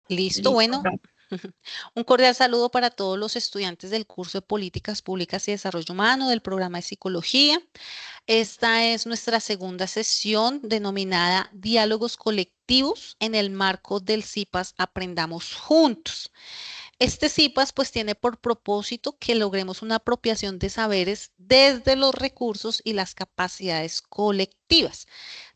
Listo, Listo, bueno, no. un cordial saludo para todos los estudiantes del curso de Políticas Públicas y Desarrollo Humano del programa de Psicología. Esta es nuestra segunda sesión denominada Diálogos Colectivos en el marco del CIPAS Aprendamos Juntos. Este CIPAS pues tiene por propósito que logremos una apropiación de saberes desde los recursos y las capacidades colectivas.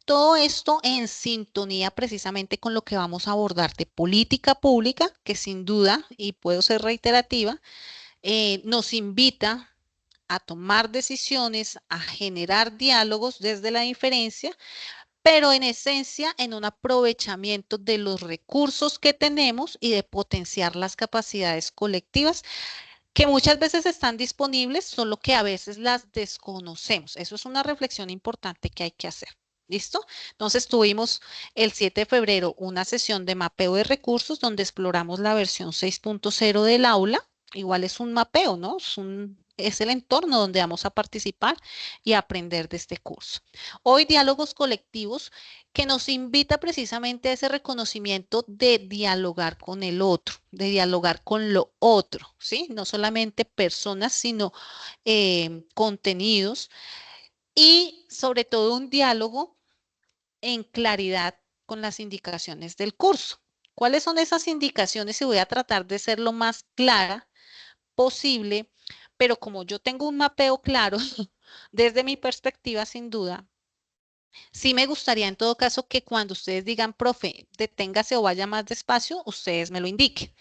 Todo esto en sintonía precisamente con lo que vamos a abordar de política pública, que sin duda, y puedo ser reiterativa, nos invita a tomar decisiones, a generar diálogos desde la diferencia, pero en esencia en un aprovechamiento de los recursos que tenemos y de potenciar las capacidades colectivas que muchas veces están disponibles, solo que a veces las desconocemos. Eso es una reflexión importante que hay que hacer. ¿Listo? Entonces tuvimos el 7 de febrero una sesión de mapeo de recursos donde exploramos la versión 6.0 del aula. Igual es un mapeo, ¿no? Es el entorno donde vamos a participar y aprender de este curso. Hoy diálogos colectivos que nos invita precisamente a ese reconocimiento de dialogar con el otro, de dialogar con lo otro, ¿sí? No solamente personas, sino contenidos y sobre todo un diálogo en claridad con las indicaciones del curso. ¿Cuáles son esas indicaciones? Y voy a tratar de ser lo más clara posible, pero como yo tengo un mapeo claro, desde mi perspectiva, sin duda, sí me gustaría en todo caso que cuando ustedes digan, profe, deténgase o vaya más despacio, ustedes me lo indiquen.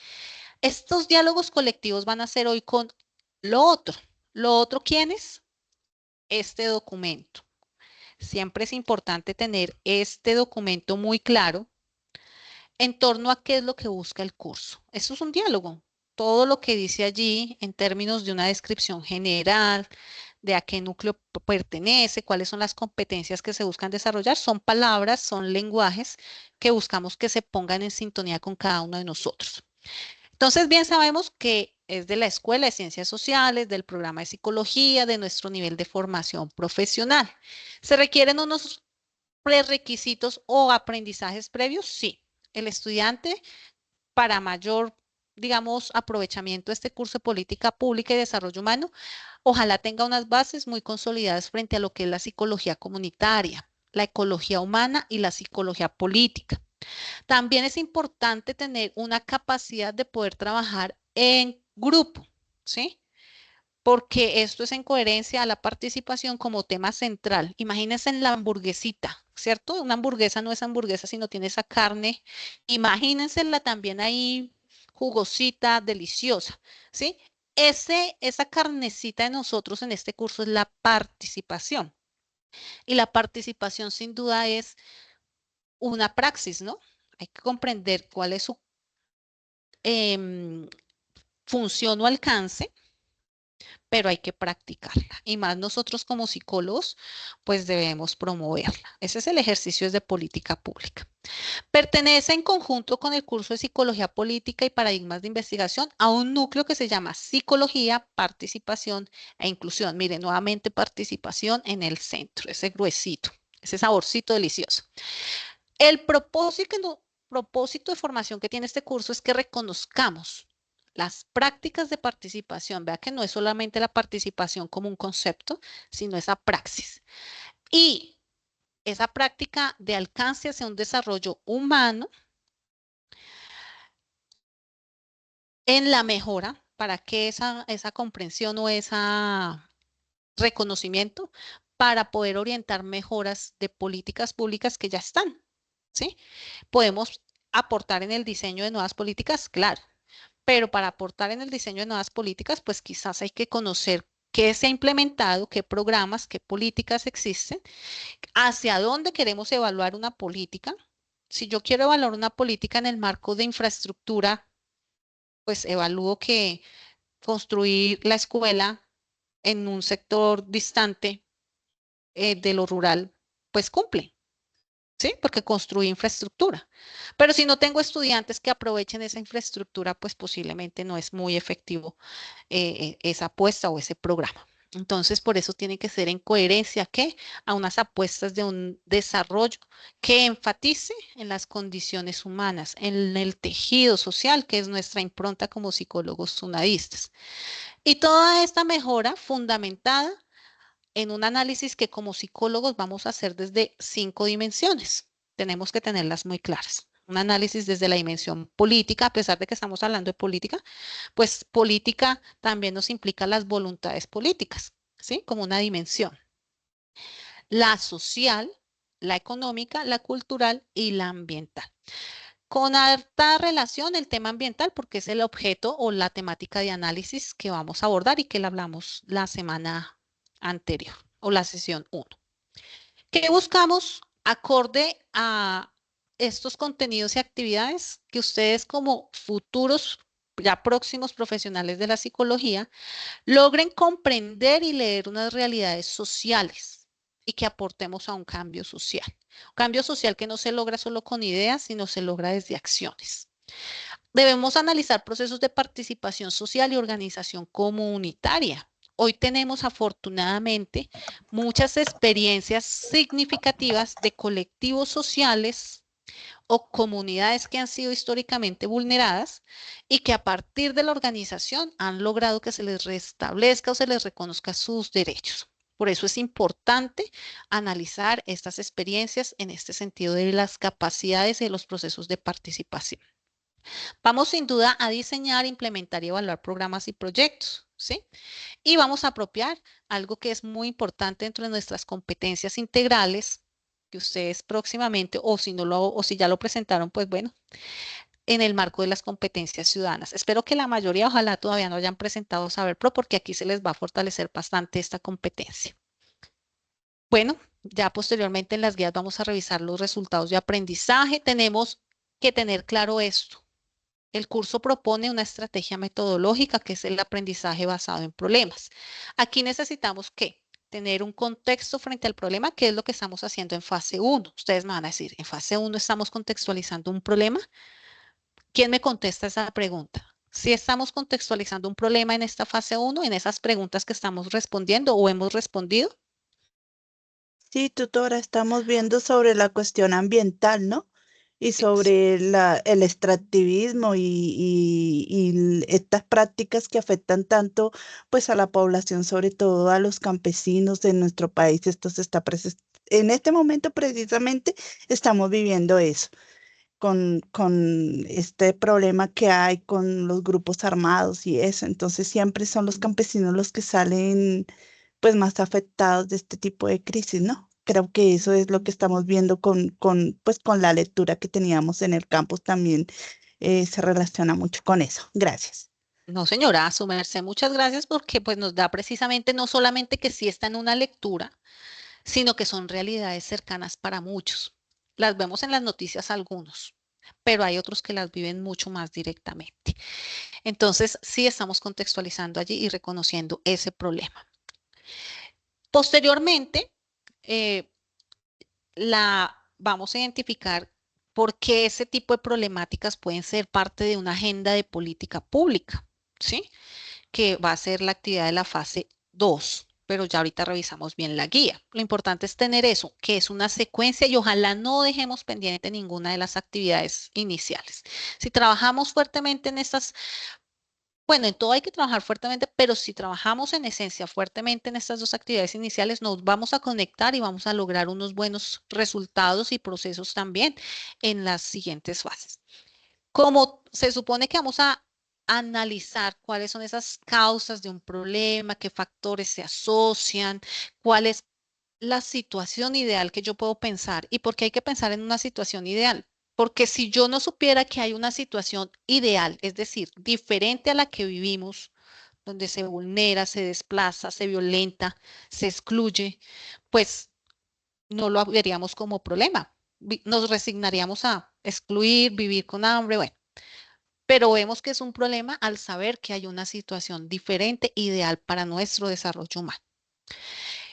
Estos diálogos colectivos van a ser hoy con lo otro. ¿Lo otro quién es? Este documento. Siempre es importante tener este documento muy claro en torno a qué es lo que busca el curso. Eso es un diálogo. Todo lo que dice allí en términos de una descripción general, de a qué núcleo pertenece, cuáles son las competencias que se buscan desarrollar, son palabras, son lenguajes que buscamos que se pongan en sintonía con cada uno de nosotros. Entonces, bien sabemos que es de la Escuela de Ciencias Sociales, del programa de Psicología, de nuestro nivel de formación profesional. ¿Se requieren unos prerequisitos o aprendizajes previos? Sí. El estudiante para mayor, digamos, aprovechamiento de este curso de política pública y desarrollo humano, ojalá tenga unas bases muy consolidadas frente a lo que es la psicología comunitaria, la ecología humana y la psicología política. También es importante tener una capacidad de poder trabajar en grupo, ¿sí? Porque esto es en coherencia a la participación como tema central. Imagínense en la hamburguesita, ¿cierto? Una hamburguesa no es hamburguesa si no tiene esa carne. Imagínensela también ahí jugosita, deliciosa, ¿sí? Esa carnecita de nosotros en este curso es la participación. Y la participación sin duda es una praxis, ¿no? Hay que comprender cuál es su función o alcance, pero hay que practicarla. Y más nosotros como psicólogos, pues debemos promoverla. Ese es el ejercicio de política pública. Pertenece en conjunto con el curso de Psicología Política y Paradigmas de Investigación a un núcleo que se llama Psicología, Participación e Inclusión. Miren, nuevamente participación en el centro, ese gruesito, ese saborcito delicioso. El propósito de formación que tiene este curso es que reconozcamos las prácticas de participación. Vea que no es solamente la participación como un concepto, sino esa praxis. Y esa práctica de alcance hacia un desarrollo humano en la mejora para que esa comprensión o ese reconocimiento para poder orientar mejoras de políticas públicas que ya están, ¿sí? Podemos aportar en el diseño de nuevas políticas, claro, pero para aportar en el diseño de nuevas políticas, pues quizás hay que conocer qué se ha implementado, qué programas, qué políticas existen, hacia dónde queremos evaluar una política. Si yo quiero evaluar una política en el marco de infraestructura, pues evalúo que construir la escuela en un sector distante de lo rural, pues cumple. ¿Sí? Porque construye infraestructura. Pero si no tengo estudiantes que aprovechen esa infraestructura, pues posiblemente no es muy efectivo esa apuesta o ese programa. Entonces, por eso tiene que ser en coherencia, ¿qué? A unas apuestas de un desarrollo que enfatice en las condiciones humanas, en el tejido social, que es nuestra impronta como psicólogos sunadistas. Y toda esta mejora fundamentada en un análisis que como psicólogos vamos a hacer desde 5 dimensiones. Tenemos que tenerlas muy claras. Un análisis desde la dimensión política, a pesar de que estamos hablando de política, pues política también nos implica las voluntades políticas, ¿sí? Como una dimensión. La social, la económica, la cultural y la ambiental. Con harta relación el tema ambiental porque es el objeto o la temática de análisis que vamos a abordar y que le hablamos la semana anterior o la sesión 1. ¿Qué buscamos acorde a estos contenidos y actividades que ustedes como futuros, ya próximos profesionales de la psicología, logren comprender y leer unas realidades sociales y que aportemos a un cambio social? Un cambio social que no se logra solo con ideas, sino se logra desde acciones. Debemos analizar procesos de participación social y organización comunitaria. Hoy tenemos afortunadamente muchas experiencias significativas de colectivos sociales o comunidades que han sido históricamente vulneradas y que a partir de la organización han logrado que se les restablezca o se les reconozca sus derechos. Por eso es importante analizar estas experiencias en este sentido de las capacidades y los procesos de participación. Vamos sin duda a diseñar, implementar y evaluar programas y proyectos, ¿sí? Y vamos a apropiar algo que es muy importante dentro de nuestras competencias integrales, que ustedes próximamente, o si no lo, o si ya lo presentaron, pues bueno, en el marco de las competencias ciudadanas. Espero que la mayoría, ojalá todavía no hayan presentado Saber Pro, porque aquí se les va a fortalecer bastante esta competencia. Bueno, ya posteriormente en las guías vamos a revisar los resultados de aprendizaje. Tenemos que tener claro esto. El curso propone una estrategia metodológica que es el aprendizaje basado en problemas. Aquí necesitamos que tener un contexto frente al problema, que es lo que estamos haciendo en fase 1. Ustedes me van a decir, en fase 1 estamos contextualizando un problema. ¿Quién me contesta esa pregunta? Si estamos contextualizando un problema en esta fase 1, en esas preguntas que estamos respondiendo o hemos respondido. Sí, tutora, estamos viendo sobre la cuestión ambiental, ¿no? Y Sí. sobre el extractivismo y estas prácticas que afectan tanto pues a la población, sobre todo a los campesinos de nuestro país. Esto se está en este momento precisamente estamos viviendo eso con este problema que hay con los grupos armados y eso. Entonces siempre son los campesinos los que salen pues más afectados de este tipo de crisis, ¿no? Creo que eso es lo que estamos viendo pues, con la lectura que teníamos en el campus también se relaciona mucho con eso. Gracias. No, señora, a su merced, muchas gracias porque pues nos da precisamente no solamente que sí está en una lectura, sino que son realidades cercanas para muchos. Las vemos en las noticias algunos, pero hay otros que las viven mucho más directamente. Entonces, sí estamos contextualizando allí y reconociendo ese problema. Posteriormente, eh, vamos a identificar por qué ese tipo de problemáticas pueden ser parte de una agenda de política pública, ¿sí? Que va a ser la actividad de la fase 2, pero ya ahorita revisamos bien la guía. Lo importante es tener eso, que es una secuencia y ojalá no dejemos pendiente ninguna de las actividades iniciales. Si trabajamos fuertemente en estas, bueno, en todo hay que trabajar fuertemente, pero si trabajamos en esencia fuertemente en estas dos actividades iniciales, nos vamos a conectar y vamos a lograr unos buenos resultados y procesos también en las siguientes fases. Como se supone que vamos a analizar cuáles son esas causas de un problema, qué factores se asocian, cuál es la situación ideal que yo puedo pensar y por qué hay que pensar en una situación ideal. Porque si yo no supiera que hay una situación ideal, es decir, diferente a la que vivimos, donde se vulnera, se desplaza, se violenta, se excluye, pues no lo veríamos como problema. Nos resignaríamos a excluir, vivir con hambre, bueno, pero vemos que es un problema al saber que hay una situación diferente, ideal para nuestro desarrollo humano.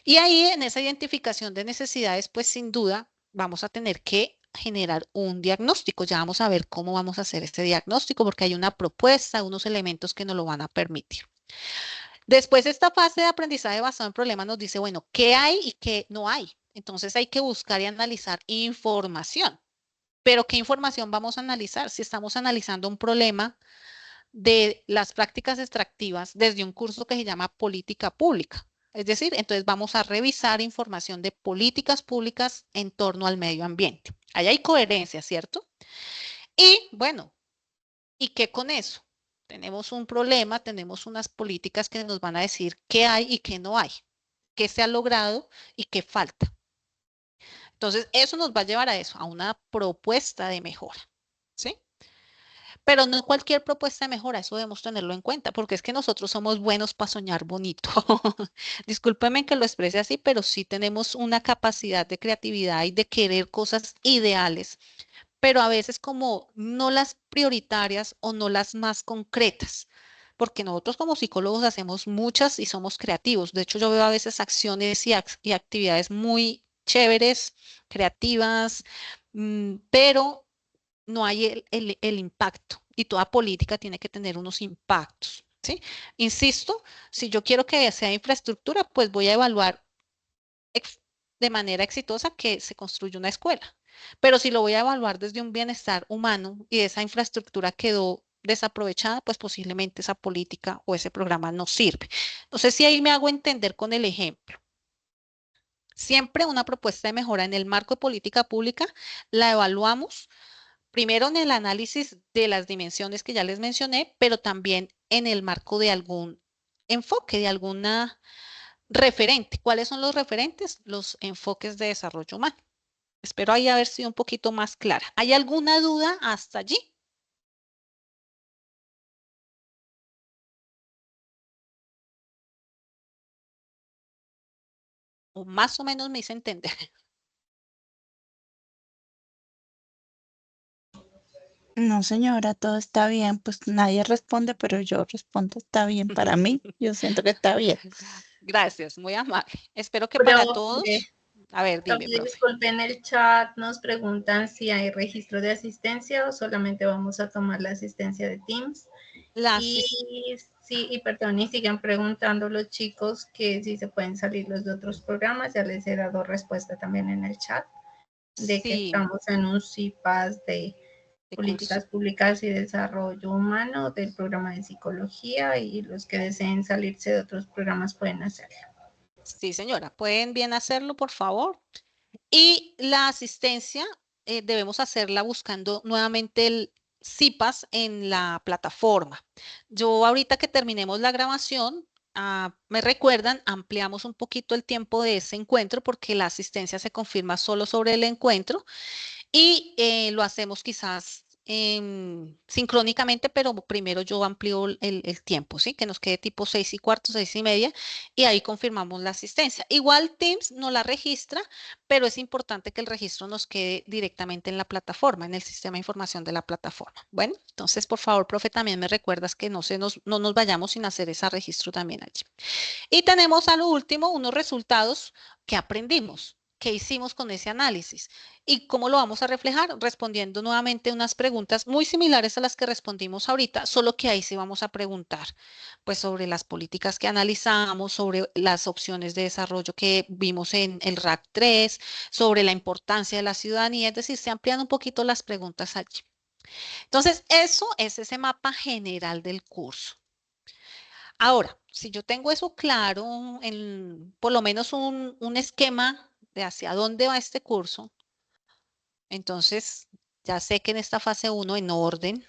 Y ahí en esa identificación de necesidades, pues sin duda vamos a tener que generar un diagnóstico. Ya vamos a ver cómo vamos a hacer este diagnóstico porque hay una propuesta, unos elementos que nos lo van a permitir. Después, esta fase de aprendizaje basado en problemas nos dice, bueno, ¿qué hay y qué no hay? Entonces hay que buscar y analizar información. Pero ¿qué información vamos a analizar? Si estamos analizando un problema de las prácticas extractivas desde un curso que se llama política pública. Es decir, entonces vamos a revisar información de políticas públicas en torno al medio ambiente. Ahí hay coherencia, ¿cierto? Y bueno, ¿y qué con eso? Tenemos un problema, tenemos unas políticas que nos van a decir qué hay y qué no hay, qué se ha logrado y qué falta. Entonces, eso nos va a llevar a eso, a una propuesta de mejora, ¿sí? Pero no cualquier propuesta de mejora, eso debemos tenerlo en cuenta, porque es que nosotros somos buenos para soñar bonito. Discúlpeme que lo exprese así, pero sí tenemos una capacidad de creatividad y de querer cosas ideales, pero a veces como no las prioritarias o no las más concretas, porque nosotros como psicólogos hacemos muchas y somos creativos. De hecho, yo veo a veces acciones y actividades muy chéveres, creativas, pero no hay el impacto y toda política tiene que tener unos impactos, ¿sí? Insisto, si yo quiero que sea infraestructura, pues voy a evaluar de manera exitosa que se construye una escuela. Pero si lo voy a evaluar desde un bienestar humano y esa infraestructura quedó desaprovechada, pues posiblemente esa política o ese programa no sirve. No sé si ahí me hago entender con el ejemplo. Siempre una propuesta de mejora en el marco de política pública la evaluamos primero en el análisis de las dimensiones que ya les mencioné, pero también en el marco de algún enfoque, de alguna referente. ¿Cuáles son los referentes? Los enfoques de desarrollo humano. Espero ahí haber sido un poquito más clara. ¿Hay alguna duda hasta allí? O más o menos me hice entender. No, señora, todo está bien. Pues nadie responde, pero yo respondo, está bien para mí. Yo siento que está bien. Gracias, muy amable. Espero que para Profe, todos. A ver, dime, profe, profe. disculpe, en el chat nos preguntan si hay registro de asistencia o solamente vamos a tomar la asistencia de Teams. Y sí, y perdón, y siguen preguntando los chicos que si se pueden salir los de otros programas. Ya les he dado respuesta también en el chat de que Sí, estamos en un CIPAS de de curso. políticas públicas y desarrollo humano del programa de psicología, y los que deseen salirse de otros programas pueden hacerlo. Sí, señora, pueden bien hacerlo, por favor. Y la asistencia debemos hacerla buscando nuevamente el CIPAS en la plataforma. Yo ahorita que terminemos la grabación, me recuerdan, ampliamos un poquito el tiempo de ese encuentro porque la asistencia se confirma solo sobre el encuentro y lo hacemos quizás sincrónicamente, pero primero yo amplío el tiempo, ¿sí? Que nos quede tipo 6:15, 6:30, y ahí confirmamos la asistencia. Igual Teams no la registra, pero es importante que el registro nos quede directamente en la plataforma, en el sistema de información de la plataforma. Bueno, entonces, por favor, profe, también me recuerdas que no nos vayamos sin hacer ese registro también allí. Y tenemos a lo último unos resultados que aprendimos. ¿Qué hicimos con ese análisis? ¿Y cómo lo vamos a reflejar? Respondiendo nuevamente unas preguntas muy similares a las que respondimos ahorita, solo que ahí sí vamos a preguntar, pues sobre las políticas que analizamos, sobre las opciones de desarrollo que vimos en el RAC 3, sobre la importancia de la ciudadanía, es decir, se amplían un poquito las preguntas allí. Entonces, eso es ese mapa general del curso. Ahora, si yo tengo eso claro, por lo menos un esquema de hacia dónde va este curso, entonces ya sé que en esta fase uno, en orden,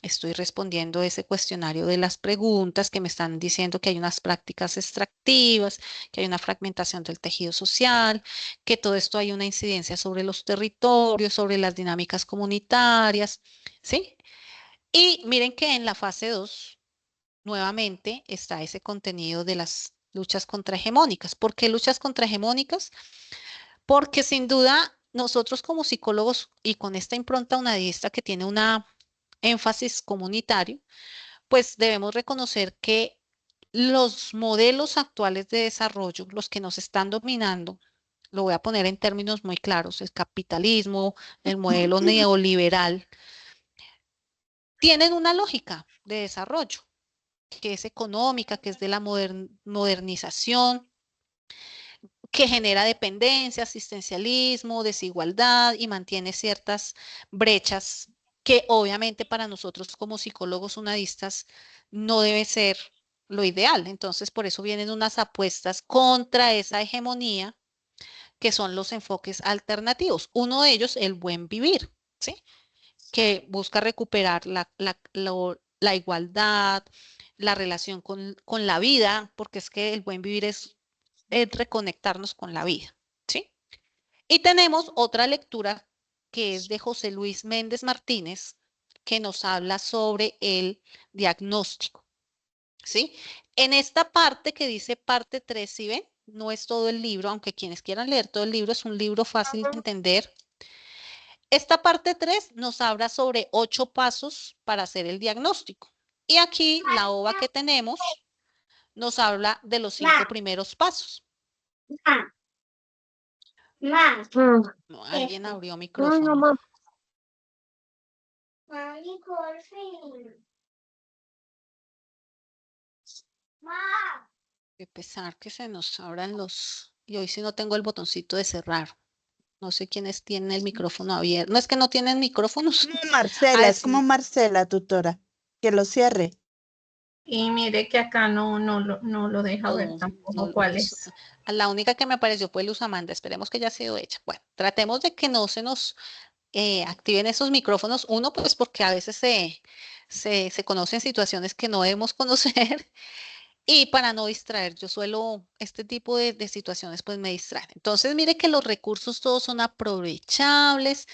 estoy respondiendo ese cuestionario de las preguntas que me están diciendo que hay unas prácticas extractivas, que hay una fragmentación del tejido social, que todo esto hay una incidencia sobre los territorios, sobre las dinámicas comunitarias, ¿sí? Y miren que en la fase 2 nuevamente está ese contenido de las luchas contrahegemónicas. ¿Por qué luchas contrahegemónicas? Porque sin duda nosotros como psicólogos y con esta impronta unadista que tiene una énfasis comunitario, pues debemos reconocer que los modelos actuales de desarrollo, los que nos están dominando, lo voy a poner en términos muy claros, el capitalismo, el modelo neoliberal, tienen una lógica de desarrollo. que es económica, que es de la modernización, que genera dependencia, asistencialismo, desigualdad y mantiene ciertas brechas que obviamente para nosotros como psicólogos unadistas no debe ser lo ideal. Entonces, por eso vienen unas apuestas contra esa hegemonía, que son los enfoques alternativos. Uno de ellos, el buen vivir, ¿sí? Que busca recuperar la igualdad, la relación con la vida, porque es que el buen vivir es reconectarnos con la vida, ¿sí? Y tenemos otra lectura que es de José Luis Méndez Martínez, que nos habla sobre el diagnóstico, ¿sí? En esta parte que dice parte 3, ¿sí ven? No es todo el libro, aunque quienes quieran leer todo el libro, es un libro fácil de entender. Esta parte 3 nos habla sobre 8 pasos para hacer el diagnóstico. Y aquí la ova que tenemos nos habla de los 5 primeros pasos. No, alguien abrió micrófono. Qué pesar que se nos abran los... Y hoy sí no tengo el botoncito de cerrar. No sé quiénes tienen el micrófono abierto. No es que no tienen micrófonos. Marcela, es como Marcela, tutora, que lo cierre. Y mire que acá no lo deja ver tampoco cuál es. La única que me apareció fue Luz Amanda. Esperemos que ya ha sido hecha. Bueno, tratemos de que no se nos activen esos micrófonos. Uno, pues porque a veces se conocen situaciones que no debemos conocer. Y para no distraer, yo suelo, este tipo de situaciones pues me distraen. Entonces, mire que los recursos todos son aprovechables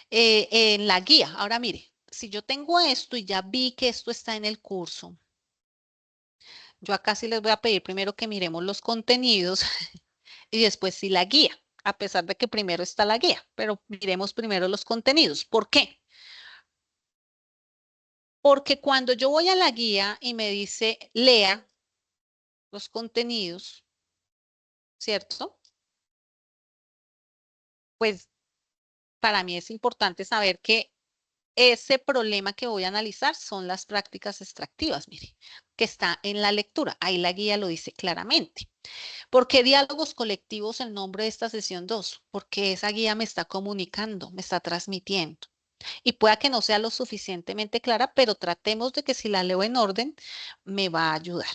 en la guía. Ahora mire, si yo tengo esto y ya vi que esto está en el curso, yo acá sí les voy a pedir primero que miremos los contenidos y después sí la guía, a pesar de que primero está la guía, pero miremos primero los contenidos. ¿Por qué? Porque cuando yo voy a la guía y me dice lea los contenidos, ¿cierto? Pues para mí es importante saber que ese problema que voy a analizar son las prácticas extractivas, mire, que está en la lectura. Ahí la guía lo dice claramente. ¿Por qué diálogos colectivos el nombre de esta sesión 2? Porque esa guía me está comunicando, me está transmitiendo. Y pueda que no sea lo suficientemente clara, pero tratemos de que si la leo en orden, me va a ayudar.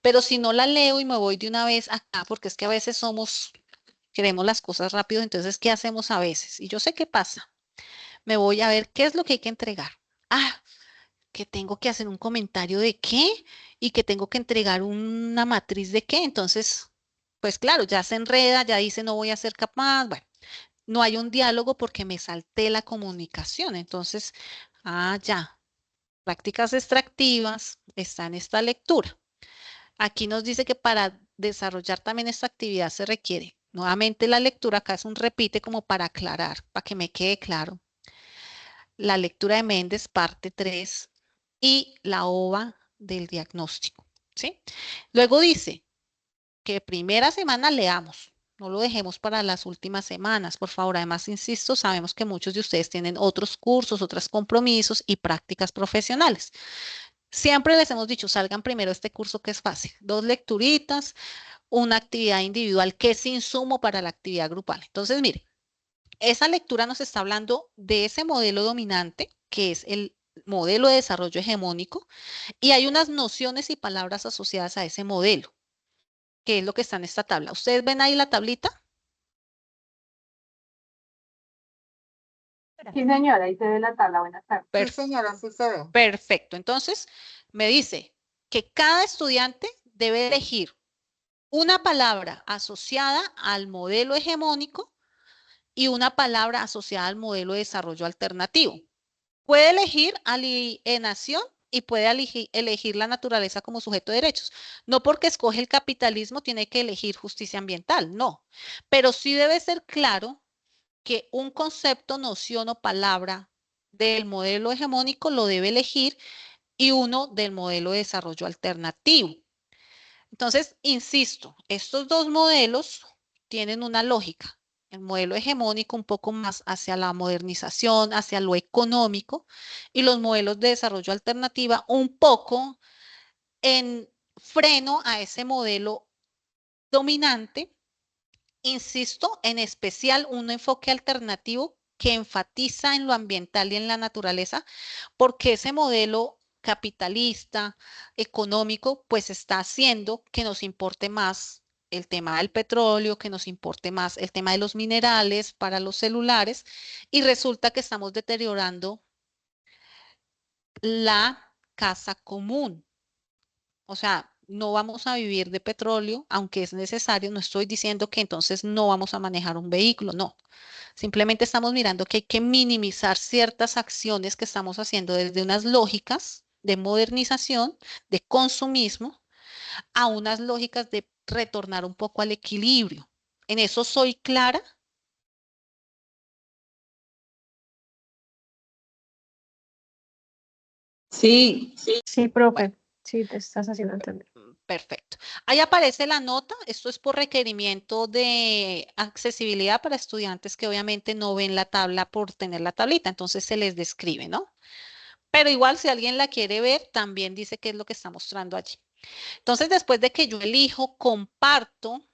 Pero si no la leo y me voy de una vez acá, porque es que a veces queremos las cosas rápido, entonces, ¿qué hacemos a veces? Y yo sé qué pasa. Me voy a ver qué es lo que hay que entregar. Ah, que tengo que hacer un comentario de qué y que tengo que entregar una matriz de qué. Entonces, pues claro, ya se enreda, ya dice no voy a ser capaz. Bueno, no hay un diálogo porque me salté la comunicación. Entonces, ya, prácticas extractivas está en esta lectura. Aquí nos dice que para desarrollar también esta actividad se requiere, nuevamente la lectura, acá es un repite como para aclarar, para que me quede claro. La lectura de Méndez, parte 3, y la ova del diagnóstico, ¿sí? Luego dice que primera semana leamos, no lo dejemos para las últimas semanas, por favor. Además, insisto, sabemos que muchos de ustedes tienen otros cursos, otros compromisos y prácticas profesionales. Siempre les hemos dicho, salgan primero este curso que es fácil, 2 lecturitas, una actividad individual que es insumo para la actividad grupal. Entonces, mire, esa lectura nos está hablando de ese modelo dominante, que es el modelo de desarrollo hegemónico, y hay unas nociones y palabras asociadas a ese modelo, que es lo que está en esta tabla. ¿Ustedes ven ahí la tablita? Sí, señora, ahí se ve la tabla. Buenas tardes. Sí, señora, sí se ve. Perfecto. Entonces, me dice que cada estudiante debe elegir una palabra asociada al modelo hegemónico y una palabra asociada al modelo de desarrollo alternativo. Puede elegir alienación y puede elegir la naturaleza como sujeto de derechos. No porque escoge el capitalismo tiene que elegir justicia ambiental, no. Pero sí debe ser claro que un concepto, noción o palabra del modelo hegemónico lo debe elegir y uno del modelo de desarrollo alternativo. Entonces, insisto, estos dos modelos tienen una lógica. El modelo hegemónico un poco más hacia la modernización, hacia lo económico, y los modelos de desarrollo alternativa un poco en freno a ese modelo dominante. Insisto, en especial un enfoque alternativo que enfatiza en lo ambiental y en la naturaleza, porque ese modelo capitalista, económico, pues está haciendo que nos importe más el tema del petróleo, que nos importe más el tema de los minerales para los celulares, y resulta que estamos deteriorando la casa común. O sea, no vamos a vivir de petróleo, aunque es necesario. No estoy diciendo que entonces no vamos a manejar un vehículo, no. Simplemente estamos mirando que hay que minimizar ciertas acciones que estamos haciendo desde unas lógicas de modernización, de consumismo, a unas lógicas de retornar un poco al equilibrio. ¿En eso soy clara? Sí, Sí, profe. Bueno, Sí, te estás haciendo entender. perfecto. Ahí aparece la nota. Esto es por requerimiento de accesibilidad para estudiantes que obviamente no ven la tabla por tener la tablita, entonces se les describe, ¿no? Pero igual si alguien la quiere ver, también dice qué es lo que está mostrando allí. Entonces, después de que yo elijo, comparto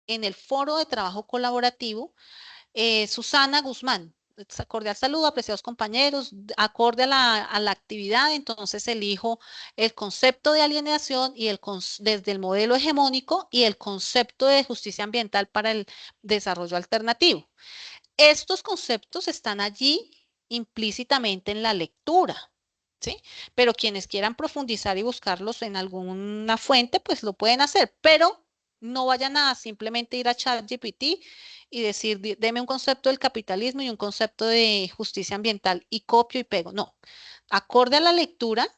en el foro de trabajo colaborativo, Susana Guzmán, cordial saludo, apreciados compañeros, acorde a la actividad, entonces elijo el concepto de alienación y desde el modelo hegemónico y el concepto de justicia ambiental para el desarrollo alternativo. Estos conceptos están allí implícitamente en la lectura, ¿sí? Pero quienes quieran profundizar y buscarlos en alguna fuente, pues lo pueden hacer, pero no vayan a simplemente ir a ChatGPT y decir, deme un concepto del capitalismo y un concepto de justicia ambiental y copio y pego. No, acorde a la lectura,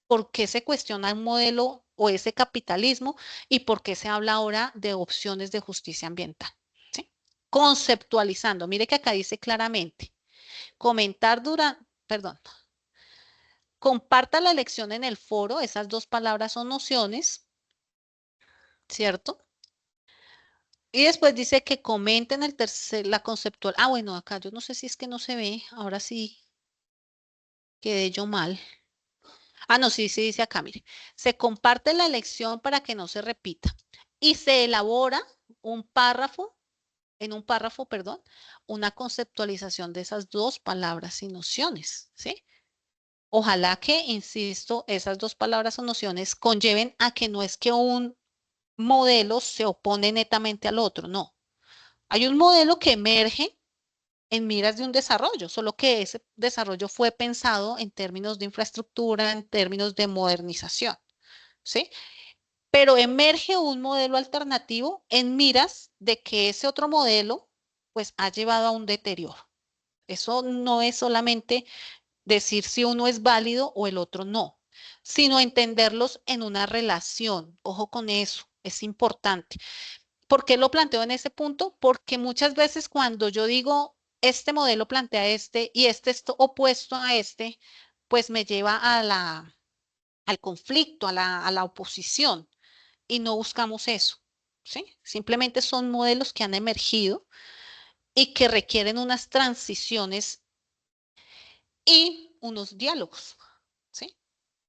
¿por qué se cuestiona un modelo o ese capitalismo y por qué se habla ahora de opciones de justicia ambiental? ¿Sí? Conceptualizando, mire que acá dice claramente, comentar durante, perdón, comparta la lección en el foro, esas dos palabras son nociones, ¿cierto? Y después dice que comenten el tercer, la conceptual. Ah, bueno, acá yo no sé si es que no se ve, ahora sí quedé yo mal. Ah, no, sí, sí dice acá, mire. Se comparte la lección para que no se repita y se elabora un párrafo, en un párrafo, perdón, una conceptualización de esas dos palabras y nociones, ¿sí? Ojalá que, insisto, esas dos palabras o nociones conlleven a que no es que un modelo se opone netamente al otro, no. Hay un modelo que emerge en miras de un desarrollo, solo que ese desarrollo fue pensado en términos de infraestructura, en términos de modernización, ¿sí? Pero emerge un modelo alternativo en miras de que ese otro modelo, pues, ha llevado a un deterioro. Eso no es solamente decir si uno es válido o el otro no, sino entenderlos en una relación. Ojo con eso, es importante. ¿Por qué lo planteo en ese punto? Porque muchas veces cuando yo digo, este modelo plantea este y este es opuesto a este, pues me lleva al conflicto, a la oposición, y no buscamos eso, ¿sí? Simplemente son modelos que han emergido y que requieren unas transiciones y unos diálogos, ¿sí?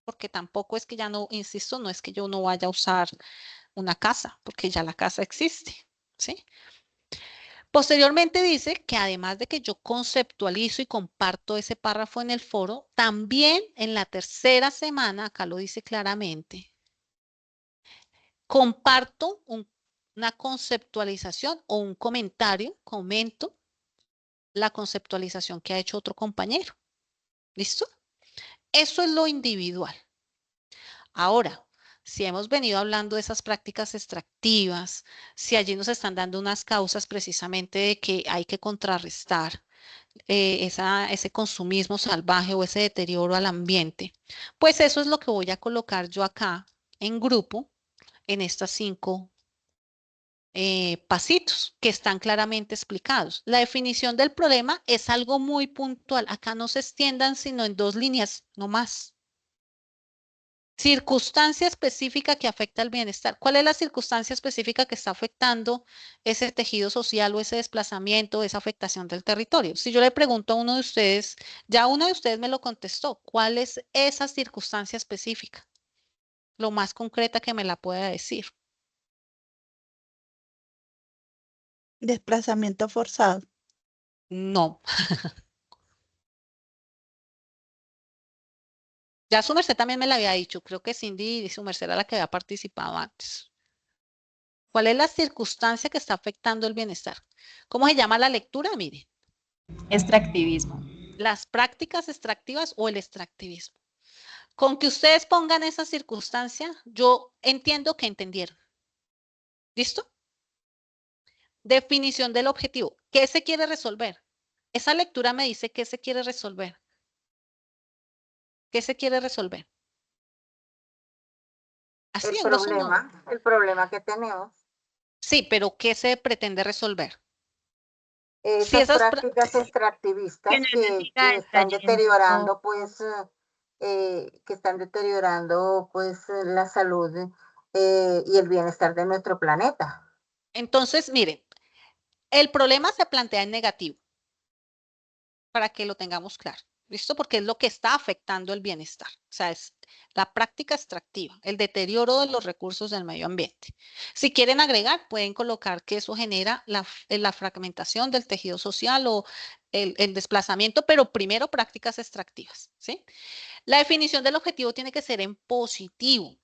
Porque tampoco es que ya no, insisto, no es que yo no vaya a usar una casa, porque ya la casa existe, ¿sí? Posteriormente dice que además de que yo conceptualizo y comparto ese párrafo en el foro, también en la tercera semana, acá lo dice claramente, comparto una conceptualización o un comentario, comento la conceptualización que ha hecho otro compañero. ¿Listo? Eso es lo individual. Ahora, si hemos venido hablando de esas prácticas extractivas, si allí nos están dando unas causas precisamente de que hay que contrarrestar ese consumismo salvaje o ese deterioro al ambiente, pues eso es lo que voy a colocar yo acá en grupo en estas 5 pasitos que están claramente explicados. La definición del problema es algo muy puntual. Acá no se extiendan sino en 2 líneas, no más. Circunstancia específica que afecta al bienestar. ¿Cuál es la circunstancia específica que está afectando ese tejido social o ese desplazamiento, esa afectación del territorio? Si yo le pregunto a uno de ustedes, ya uno de ustedes me lo contestó, ¿cuál es esa circunstancia específica? lo más concreta que me la pueda decir. Desplazamiento forzado. No. Ya su merced también me la había dicho, creo que Cindy y su merced era la que había participado antes. ¿Cuál es la circunstancia que está afectando el bienestar? ¿Cómo se llama la lectura? Mire. Extractivismo. Las prácticas extractivas o el extractivismo. Con que ustedes pongan esa circunstancia, yo entiendo que entendieron. ¿Listo? Definición del objetivo. ¿Qué se quiere resolver? Esa lectura me dice qué se quiere resolver. ¿Qué se quiere resolver? Así, el problema que tenemos. Sí, pero ¿qué se pretende resolver? Esas prácticas extractivistas que están deteriorando, pues, la salud y el bienestar de nuestro planeta. Entonces, miren, el problema se plantea en negativo, para que lo tengamos claro. ¿Listo? Porque es lo que está afectando el bienestar. O sea, es la práctica extractiva, el deterioro de los recursos del medio ambiente. Si quieren agregar, pueden colocar que eso genera la fragmentación del tejido social o el desplazamiento, pero primero prácticas extractivas, ¿sí? La definición del objetivo tiene que ser en positivo,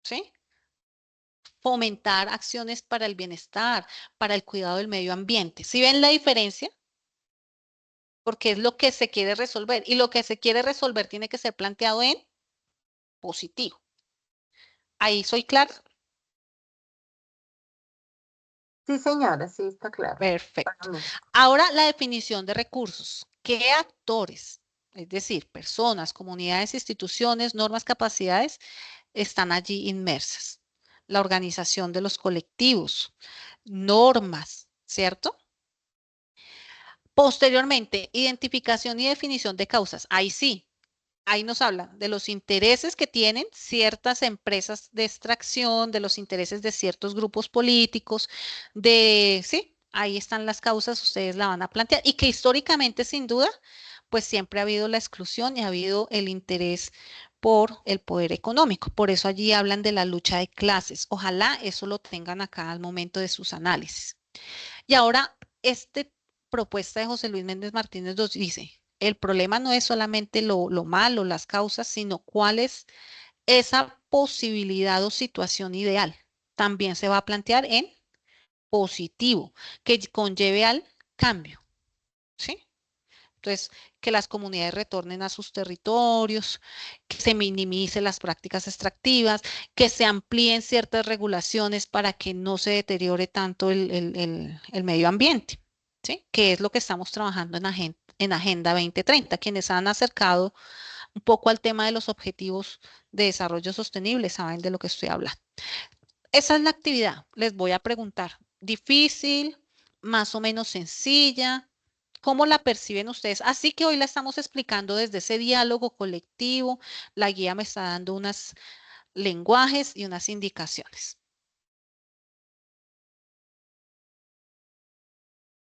¿sí? Fomentar acciones para el bienestar, para el cuidado del medio ambiente. ¿Sí ven la diferencia? Porque es lo que se quiere resolver y lo que se quiere resolver tiene que ser planteado en positivo. ¿Ahí soy clara? Sí, señora, sí, está claro. Perfecto. Ahora la definición de recursos. ¿Qué actores, es decir, personas, comunidades, instituciones, normas, capacidades, están allí inmersas? La organización de los colectivos, normas, ¿cierto? Posteriormente, identificación y definición de causas. Ahí sí, ahí nos habla de los intereses que tienen ciertas empresas de extracción, de los intereses de ciertos grupos políticos, sí, ahí están las causas, ustedes la van a plantear y que históricamente, sin duda, pues siempre ha habido la exclusión y ha habido el interés por el poder económico. Por eso allí hablan de la lucha de clases. Ojalá eso lo tengan acá al momento de sus análisis. Y ahora, propuesta de José Luis Méndez Martínez nos dice, el problema no es solamente lo malo, las causas, sino cuál es esa posibilidad o situación ideal. También se va a plantear en positivo, que conlleve al cambio, ¿sí? Entonces, que las comunidades retornen a sus territorios, que se minimicen las prácticas extractivas, que se amplíen ciertas regulaciones para que no se deteriore tanto el medio ambiente, ¿sí? Que es lo que estamos trabajando en Agenda 2030, quienes han acercado un poco al tema de los objetivos de desarrollo sostenible, saben de lo que estoy hablando. Esa es la actividad. Les voy a preguntar, ¿difícil, más o menos sencilla? ¿Cómo la perciben ustedes? Así que hoy la estamos explicando desde ese diálogo colectivo. La guía me está dando unos lenguajes y unas indicaciones.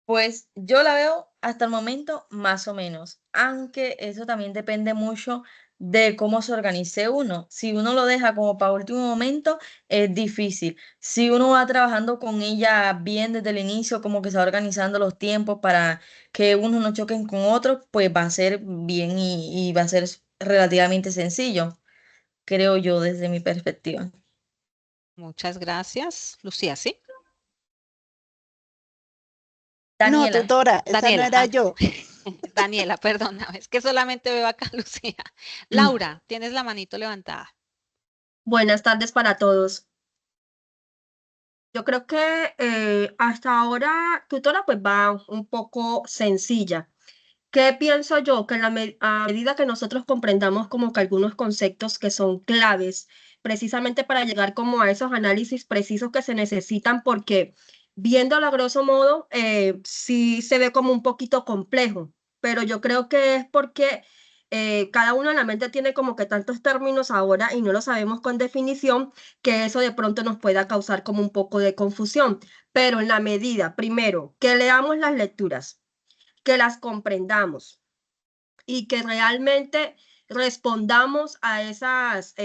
Pues yo la veo hasta el momento más o menos, aunque eso también depende mucho de cómo se organice uno. Si uno lo deja como para último momento, es difícil. Si uno va trabajando con ella bien desde el inicio, como que se va organizando los tiempos para que unos no choquen con otros, pues va a ser bien y va a ser relativamente sencillo, creo yo desde mi perspectiva. Muchas gracias. Lucía, ¿sí? No, Daniela. tutora, esa no Daniela, era yo. Daniela, perdona, es que solamente veo acá a Lucía. Laura, tienes la manito levantada. Buenas tardes para todos. Yo creo que hasta ahora, tutora, pues va un poco sencilla. ¿Qué pienso yo? Que a medida que nosotros comprendamos como que algunos conceptos que son claves, precisamente para llegar como a esos análisis precisos que se necesitan, porque viéndolo a grosso modo, sí se ve como un poquito complejo, pero yo creo que es porque cada uno en la mente tiene como que tantos términos ahora y no lo sabemos con definición, que eso de pronto nos pueda causar como un poco de confusión. Pero en la medida, primero, que leamos las lecturas, que las comprendamos y que realmente respondamos a esas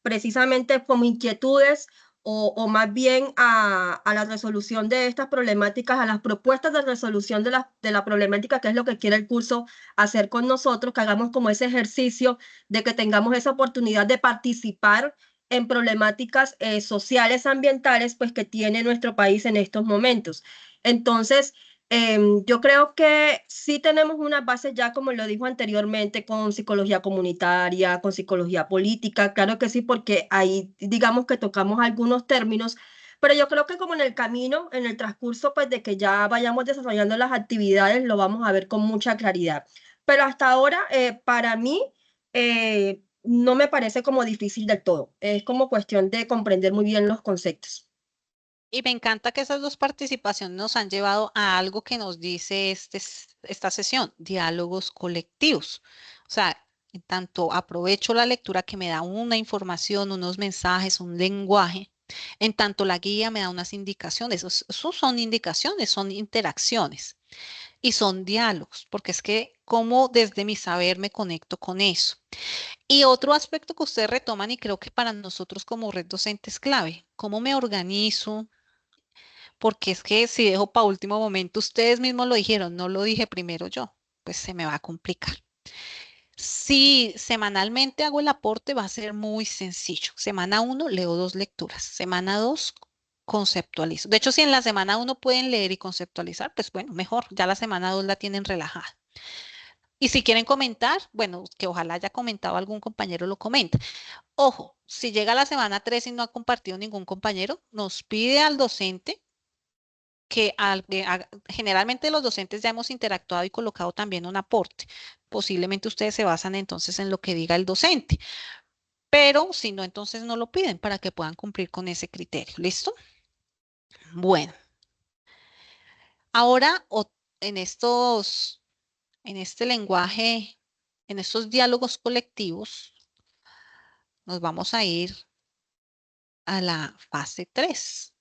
precisamente como inquietudes o más bien a la resolución de estas problemáticas, a las propuestas de resolución de la problemática, que es lo que quiere el curso hacer con nosotros, que hagamos como ese ejercicio de que tengamos esa oportunidad de participar en problemáticas sociales, ambientales, pues que tiene nuestro país en estos momentos. Entonces, yo creo que sí tenemos una base ya, como lo dijo anteriormente, con psicología comunitaria, con psicología política, claro que sí, porque ahí digamos que tocamos algunos términos, pero yo creo que como en el camino, en el transcurso, pues de que ya vayamos desarrollando las actividades, lo vamos a ver con mucha claridad. Pero hasta ahora, para mí, no me parece como difícil del todo, es como cuestión de comprender muy bien los conceptos. Y me encanta que esas dos participaciones nos han llevado a algo que nos dice esta sesión, diálogos colectivos. O sea, en tanto aprovecho la lectura que me da una información, unos mensajes, un lenguaje, en tanto la guía me da unas indicaciones. Esos son indicaciones, son interacciones y son diálogos, porque es que como desde mi saber me conecto con eso. Y otro aspecto que ustedes retoman y creo que para nosotros como red docente es clave, cómo me organizo, porque es que si dejo para último momento, ustedes mismos lo dijeron, no lo dije primero yo, pues se me va a complicar. Si semanalmente hago el aporte, va a ser muy sencillo. Semana 1 leo 2 lecturas, semana 2 conceptualizo. De hecho, si en la semana 1 pueden leer y conceptualizar, pues bueno, mejor, ya la semana 2 la tienen relajada. Y si quieren comentar, bueno, que ojalá haya comentado algún compañero, lo comenta. Ojo, si llega la semana 3 y no ha compartido ningún compañero, nos pide al docente que generalmente los docentes ya hemos interactuado y colocado también un aporte. Posiblemente ustedes se basan entonces en lo que diga el docente, pero si no, entonces no lo piden para que puedan cumplir con ese criterio. ¿Listo? Bueno, ahora en este lenguaje, en estos diálogos colectivos, nos vamos a ir a la fase 3.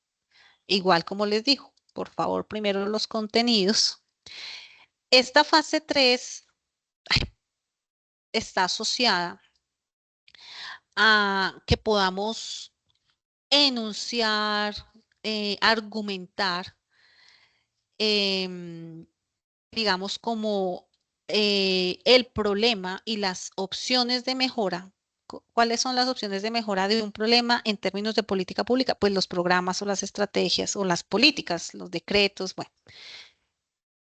Igual como les digo, por favor, primero los contenidos. Esta fase 3 está asociada a que podamos enunciar, argumentar, digamos, como el problema y las opciones de mejora. ¿Cuáles son las opciones de mejora de un problema en términos de política pública? Pues los programas o las estrategias o las políticas, los decretos, bueno,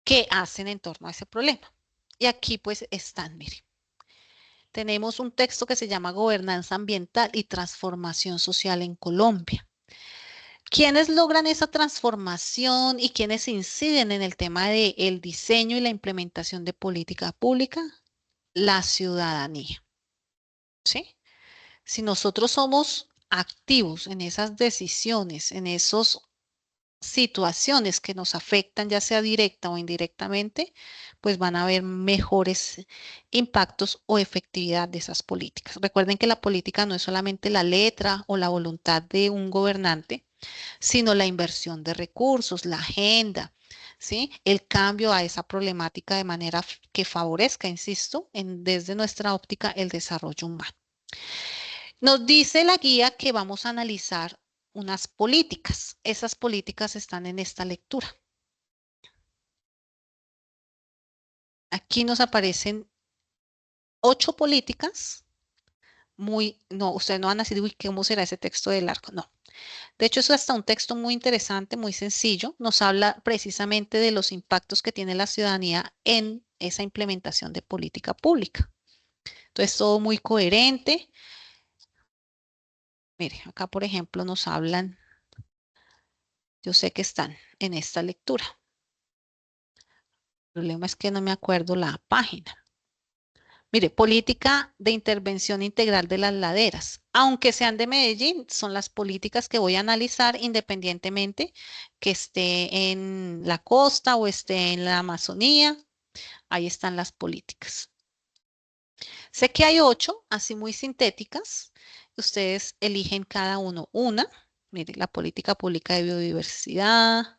¿qué hacen en torno a ese problema? Y aquí pues están, miren. Tenemos un texto que se llama Gobernanza Ambiental y Transformación Social en Colombia. ¿Quiénes logran esa transformación y quiénes inciden en el tema del diseño y la implementación de política pública? La ciudadanía. ¿Sí? Si nosotros somos activos en esas decisiones, en esas situaciones que nos afectan, ya sea directa o indirectamente, pues van a haber mejores impactos o efectividad de esas políticas. Recuerden que la política no es solamente la letra o la voluntad de un gobernante, sino la inversión de recursos, la agenda, ¿sí? El cambio a esa problemática de manera que favorezca, insisto, desde nuestra óptica el desarrollo humano. Nos dice la guía que vamos a analizar unas políticas. Esas políticas están en esta lectura. Aquí nos aparecen 8 políticas. No, ustedes no van a decir, uy, ¿cómo será ese texto de largo? No. De hecho, es hasta un texto muy interesante, muy sencillo. Nos habla precisamente de los impactos que tiene la ciudadanía en esa implementación de política pública. Entonces, todo muy coherente. Mire, acá, por ejemplo, nos hablan, yo sé que están en esta lectura. El problema es que no me acuerdo la página. Mire, política de intervención integral de las laderas. Aunque sean de Medellín, son las políticas que voy a analizar independientemente que esté en la costa o esté en la Amazonía. Ahí están las políticas. Sé que hay 8, así muy sintéticas. Ustedes eligen cada uno una. Mire, la política pública de biodiversidad,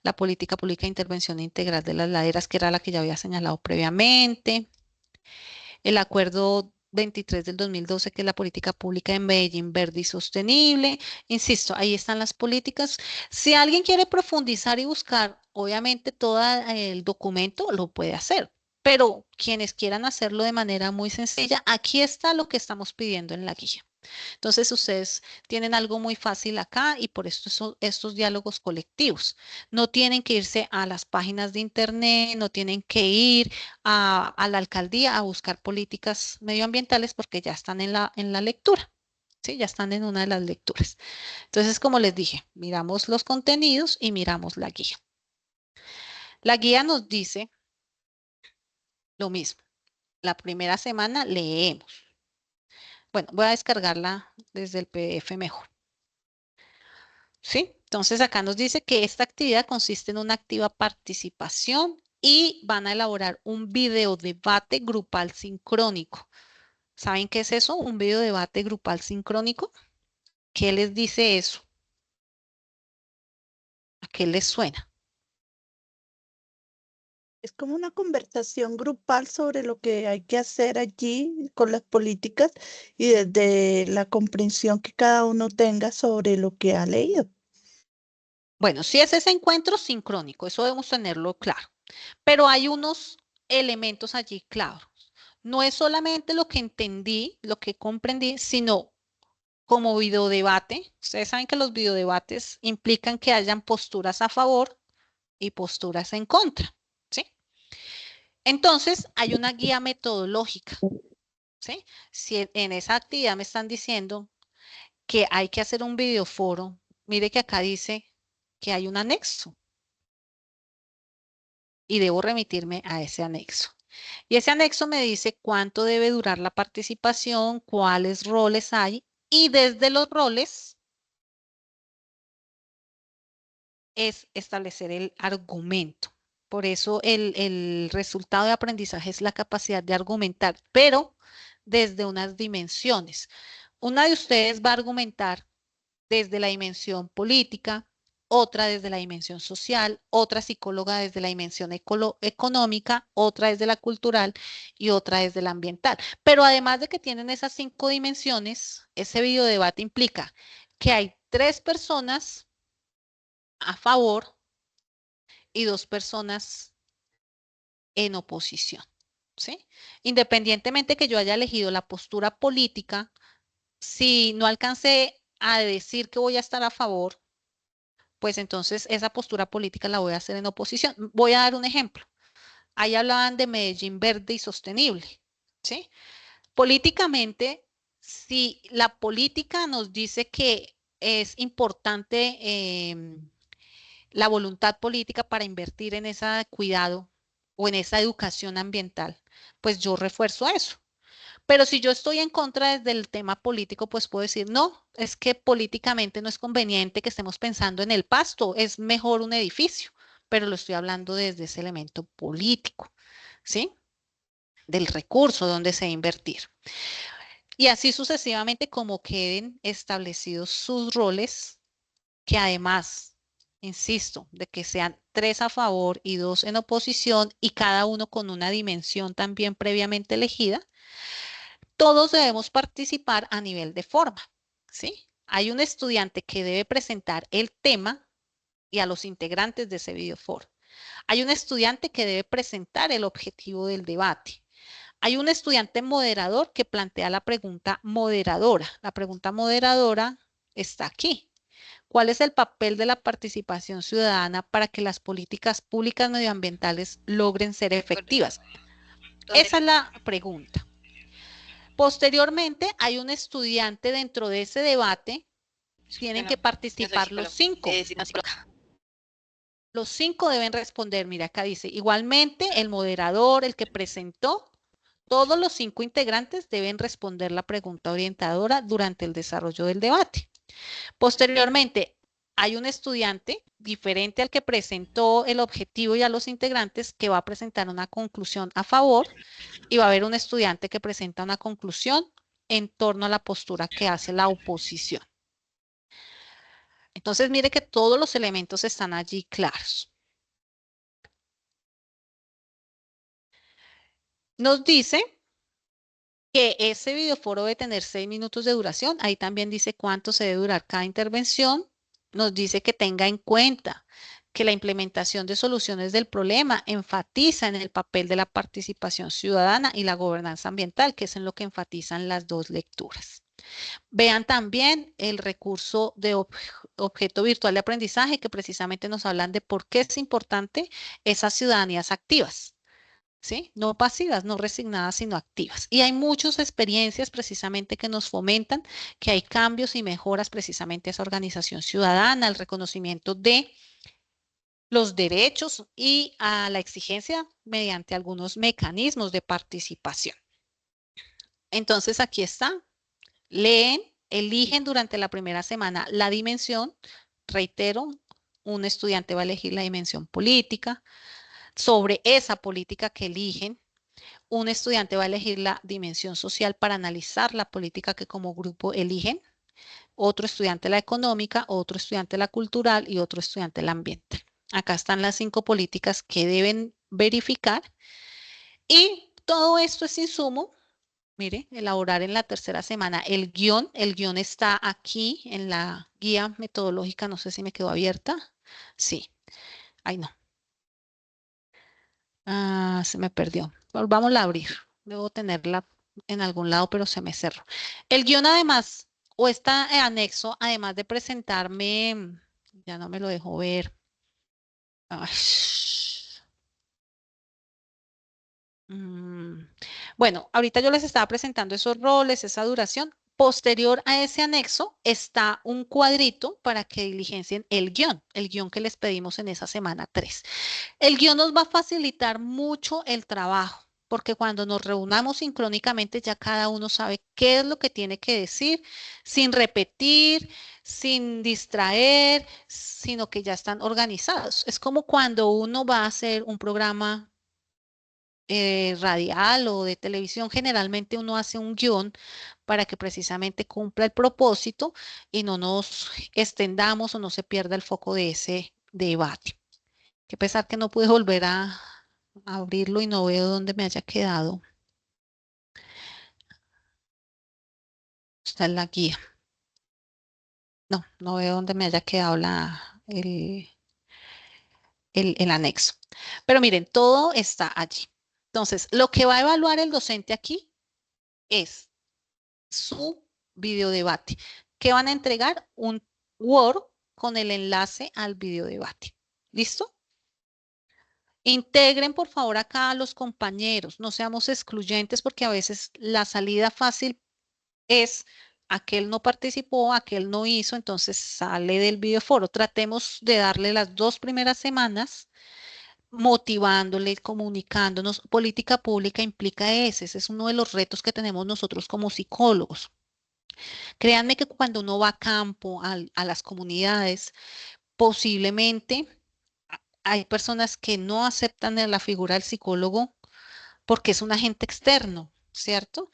la política pública de intervención integral de las laderas, que era la que ya había señalado previamente. el acuerdo 23 del 2012, que es la política pública en Medellín verde y sostenible. Insisto, ahí están las políticas. Si alguien quiere profundizar y buscar, obviamente, todo el documento lo puede hacer, pero quienes quieran hacerlo de manera muy sencilla, aquí está lo que estamos pidiendo en la guía. Entonces, ustedes tienen algo muy fácil acá y por esto estos diálogos colectivos. No tienen que irse a las páginas de internet, no tienen que ir a la alcaldía a buscar políticas medioambientales porque ya están en la lectura. Sí, ya están en una de las lecturas. Entonces, como les dije, miramos los contenidos y miramos la guía. La guía nos dice lo mismo. La primera semana leemos. Bueno, voy a descargarla desde el PDF mejor. ¿Sí? Entonces acá nos dice que esta actividad consiste en una activa participación y van a elaborar un video debate grupal sincrónico. ¿Saben qué es eso? Un video debate grupal sincrónico. ¿Qué les dice eso? ¿A qué les suena? Es como una conversación grupal sobre lo que hay que hacer allí con las políticas y desde la comprensión que cada uno tenga sobre lo que ha leído. Bueno, si es ese encuentro sincrónico, eso debemos tenerlo claro. Pero hay unos elementos allí claros. No es solamente lo que entendí, lo que comprendí, sino como videodebate. Ustedes saben que los videodebates implican que hayan posturas a favor y posturas en contra, ¿sí? Entonces, hay una guía metodológica, ¿sí? Si en esa actividad me están diciendo que hay que hacer un videoforo, mire que acá dice que hay un anexo y debo remitirme a ese anexo. Y ese anexo me dice cuánto debe durar la participación, cuáles roles hay y desde los roles es establecer el argumento. Por eso el resultado de aprendizaje es la capacidad de argumentar, pero desde unas dimensiones. Una de ustedes va a argumentar desde la dimensión política, otra desde la dimensión social, otra psicóloga desde la dimensión económica, otra desde la cultural y otra desde la ambiental. Pero además de que tienen esas 5 dimensiones, ese videodebate implica que hay 3 personas a favor y 2 personas en oposición, ¿sí? Independientemente que yo haya elegido la postura política, si no alcancé a decir que voy a estar a favor, pues entonces esa postura política la voy a hacer en oposición. Voy a dar un ejemplo. Ahí hablaban de Medellín verde y sostenible, ¿sí? Políticamente, si la política nos dice que es importante la voluntad política para invertir en ese cuidado o en esa educación ambiental, pues yo refuerzo eso. Pero si yo estoy en contra del tema político, pues puedo decir, no, es que políticamente no es conveniente que estemos pensando en el pasto, es mejor un edificio, pero lo estoy hablando desde ese elemento político, ¿sí? Del recurso donde se va a invertir. Y así sucesivamente como queden establecidos sus roles, que además, insisto, de que sean 3 a favor y 2 en oposición y cada uno con una dimensión también previamente elegida, todos debemos participar a nivel de forma, ¿sí? Hay un estudiante que debe presentar el tema y a los integrantes de ese videoforo. Hay un estudiante que debe presentar el objetivo del debate. Hay un estudiante moderador que plantea la pregunta moderadora. La pregunta moderadora está aquí. ¿Cuál es el papel de la participación ciudadana para que las políticas públicas medioambientales logren ser efectivas? Esa es la pregunta. Posteriormente, hay un estudiante dentro de ese debate. Tienen que participar los 5. Los 5 deben responder. Mira, acá dice, igualmente el moderador, el que presentó, todos los 5 integrantes deben responder la pregunta orientadora durante el desarrollo del debate. Posteriormente, hay un estudiante diferente al que presentó el objetivo y a los integrantes que va a presentar una conclusión a favor y va a haber un estudiante que presenta una conclusión en torno a la postura que hace la oposición. Entonces, mire que todos los elementos están allí claros. Nos dice que ese videoforo debe tener 6 minutos de duración. Ahí también dice cuánto se debe durar cada intervención. Nos dice que tenga en cuenta que la implementación de soluciones del problema enfatiza en el papel de la participación ciudadana y la gobernanza ambiental, que es en lo que enfatizan las dos lecturas. Vean también el recurso de objeto virtual de aprendizaje, que precisamente nos hablan de por qué es importante esas ciudadanías activas. ¿Sí? No pasivas, no resignadas, sino activas. Y hay muchas experiencias precisamente que nos fomentan que hay cambios y mejoras precisamente a esa organización ciudadana, el reconocimiento de los derechos y a la exigencia mediante algunos mecanismos de participación. Entonces, aquí está. Leen, eligen durante la primera semana la dimensión. Reitero, un estudiante va a elegir la dimensión política. Sobre esa política que eligen, un estudiante va a elegir la dimensión social para analizar la política que como grupo eligen, otro estudiante la económica, otro estudiante la cultural y otro estudiante la ambiental. Acá están las 5 políticas que deben verificar y todo esto es insumo. Mire, elaborar en la tercera semana el guión está aquí en la guía metodológica, no sé si me quedó abierta. Sí, ay no. Se me perdió. Volvámosla a abrir. Debo tenerla en algún lado, pero se me cerró. El guión además, o está anexo, además de presentarme, ya no me lo dejo ver. Ay. Bueno, ahorita yo les estaba presentando esos roles, esa duración. Posterior a ese anexo está un cuadrito para que diligencien el guión que les pedimos en esa semana 3. El guión nos va a facilitar mucho el trabajo, porque cuando nos reunamos sincrónicamente ya cada uno sabe qué es lo que tiene que decir, sin repetir, sin distraer, sino que ya están organizados. Es como cuando uno va a hacer un programa radial o de televisión, generalmente uno hace un guión para que precisamente cumpla el propósito y no nos extendamos o no se pierda el foco de ese debate. Que pesar que no pude volver a abrirlo y no veo dónde me haya quedado. Está en la guía. No, no veo dónde me haya quedado el anexo. Pero miren, todo está allí. Entonces, lo que va a evaluar el docente aquí es su videodebate. ¿Qué van a entregar? Un Word con el enlace al videodebate. ¿Listo? Integren por favor acá a los compañeros, no seamos excluyentes porque a veces la salida fácil es aquel no participó, aquel no hizo, entonces sale del videoforo. Tratemos de darle las 2 primeras semanas motivándole, comunicándonos. Política pública implica ese es uno de los retos que tenemos nosotros como psicólogos. Créanme que cuando uno va a campo, a las comunidades, posiblemente hay personas que no aceptan la figura del psicólogo porque es un agente externo, ¿cierto?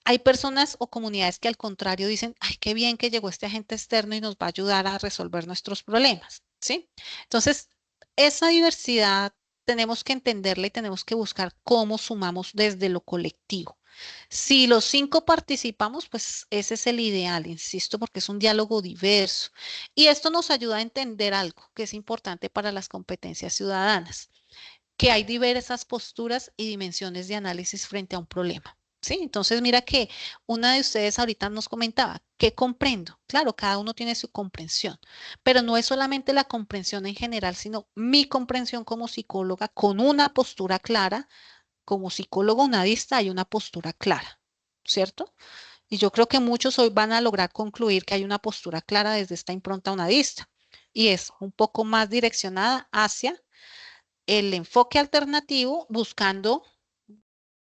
Hay personas o comunidades que al contrario dicen, ay, qué bien que llegó este agente externo y nos va a ayudar a resolver nuestros problemas, ¿sí? Entonces, esa diversidad tenemos que entenderla y tenemos que buscar cómo sumamos desde lo colectivo. Si los 5 participamos, pues ese es el ideal, insisto, porque es un diálogo diverso. Y esto nos ayuda a entender algo que es importante para las competencias ciudadanas, que hay diversas posturas y dimensiones de análisis frente a un problema. Sí, entonces mira que una de ustedes ahorita nos comentaba, ¿qué comprendo? Claro, cada uno tiene su comprensión, pero no es solamente la comprensión en general, sino mi comprensión como psicóloga con una postura clara. Como psicólogo nadista hay una postura clara, ¿cierto? Y yo creo que muchos hoy van a lograr concluir que hay una postura clara desde esta impronta unadista y es un poco más direccionada hacia el enfoque alternativo buscando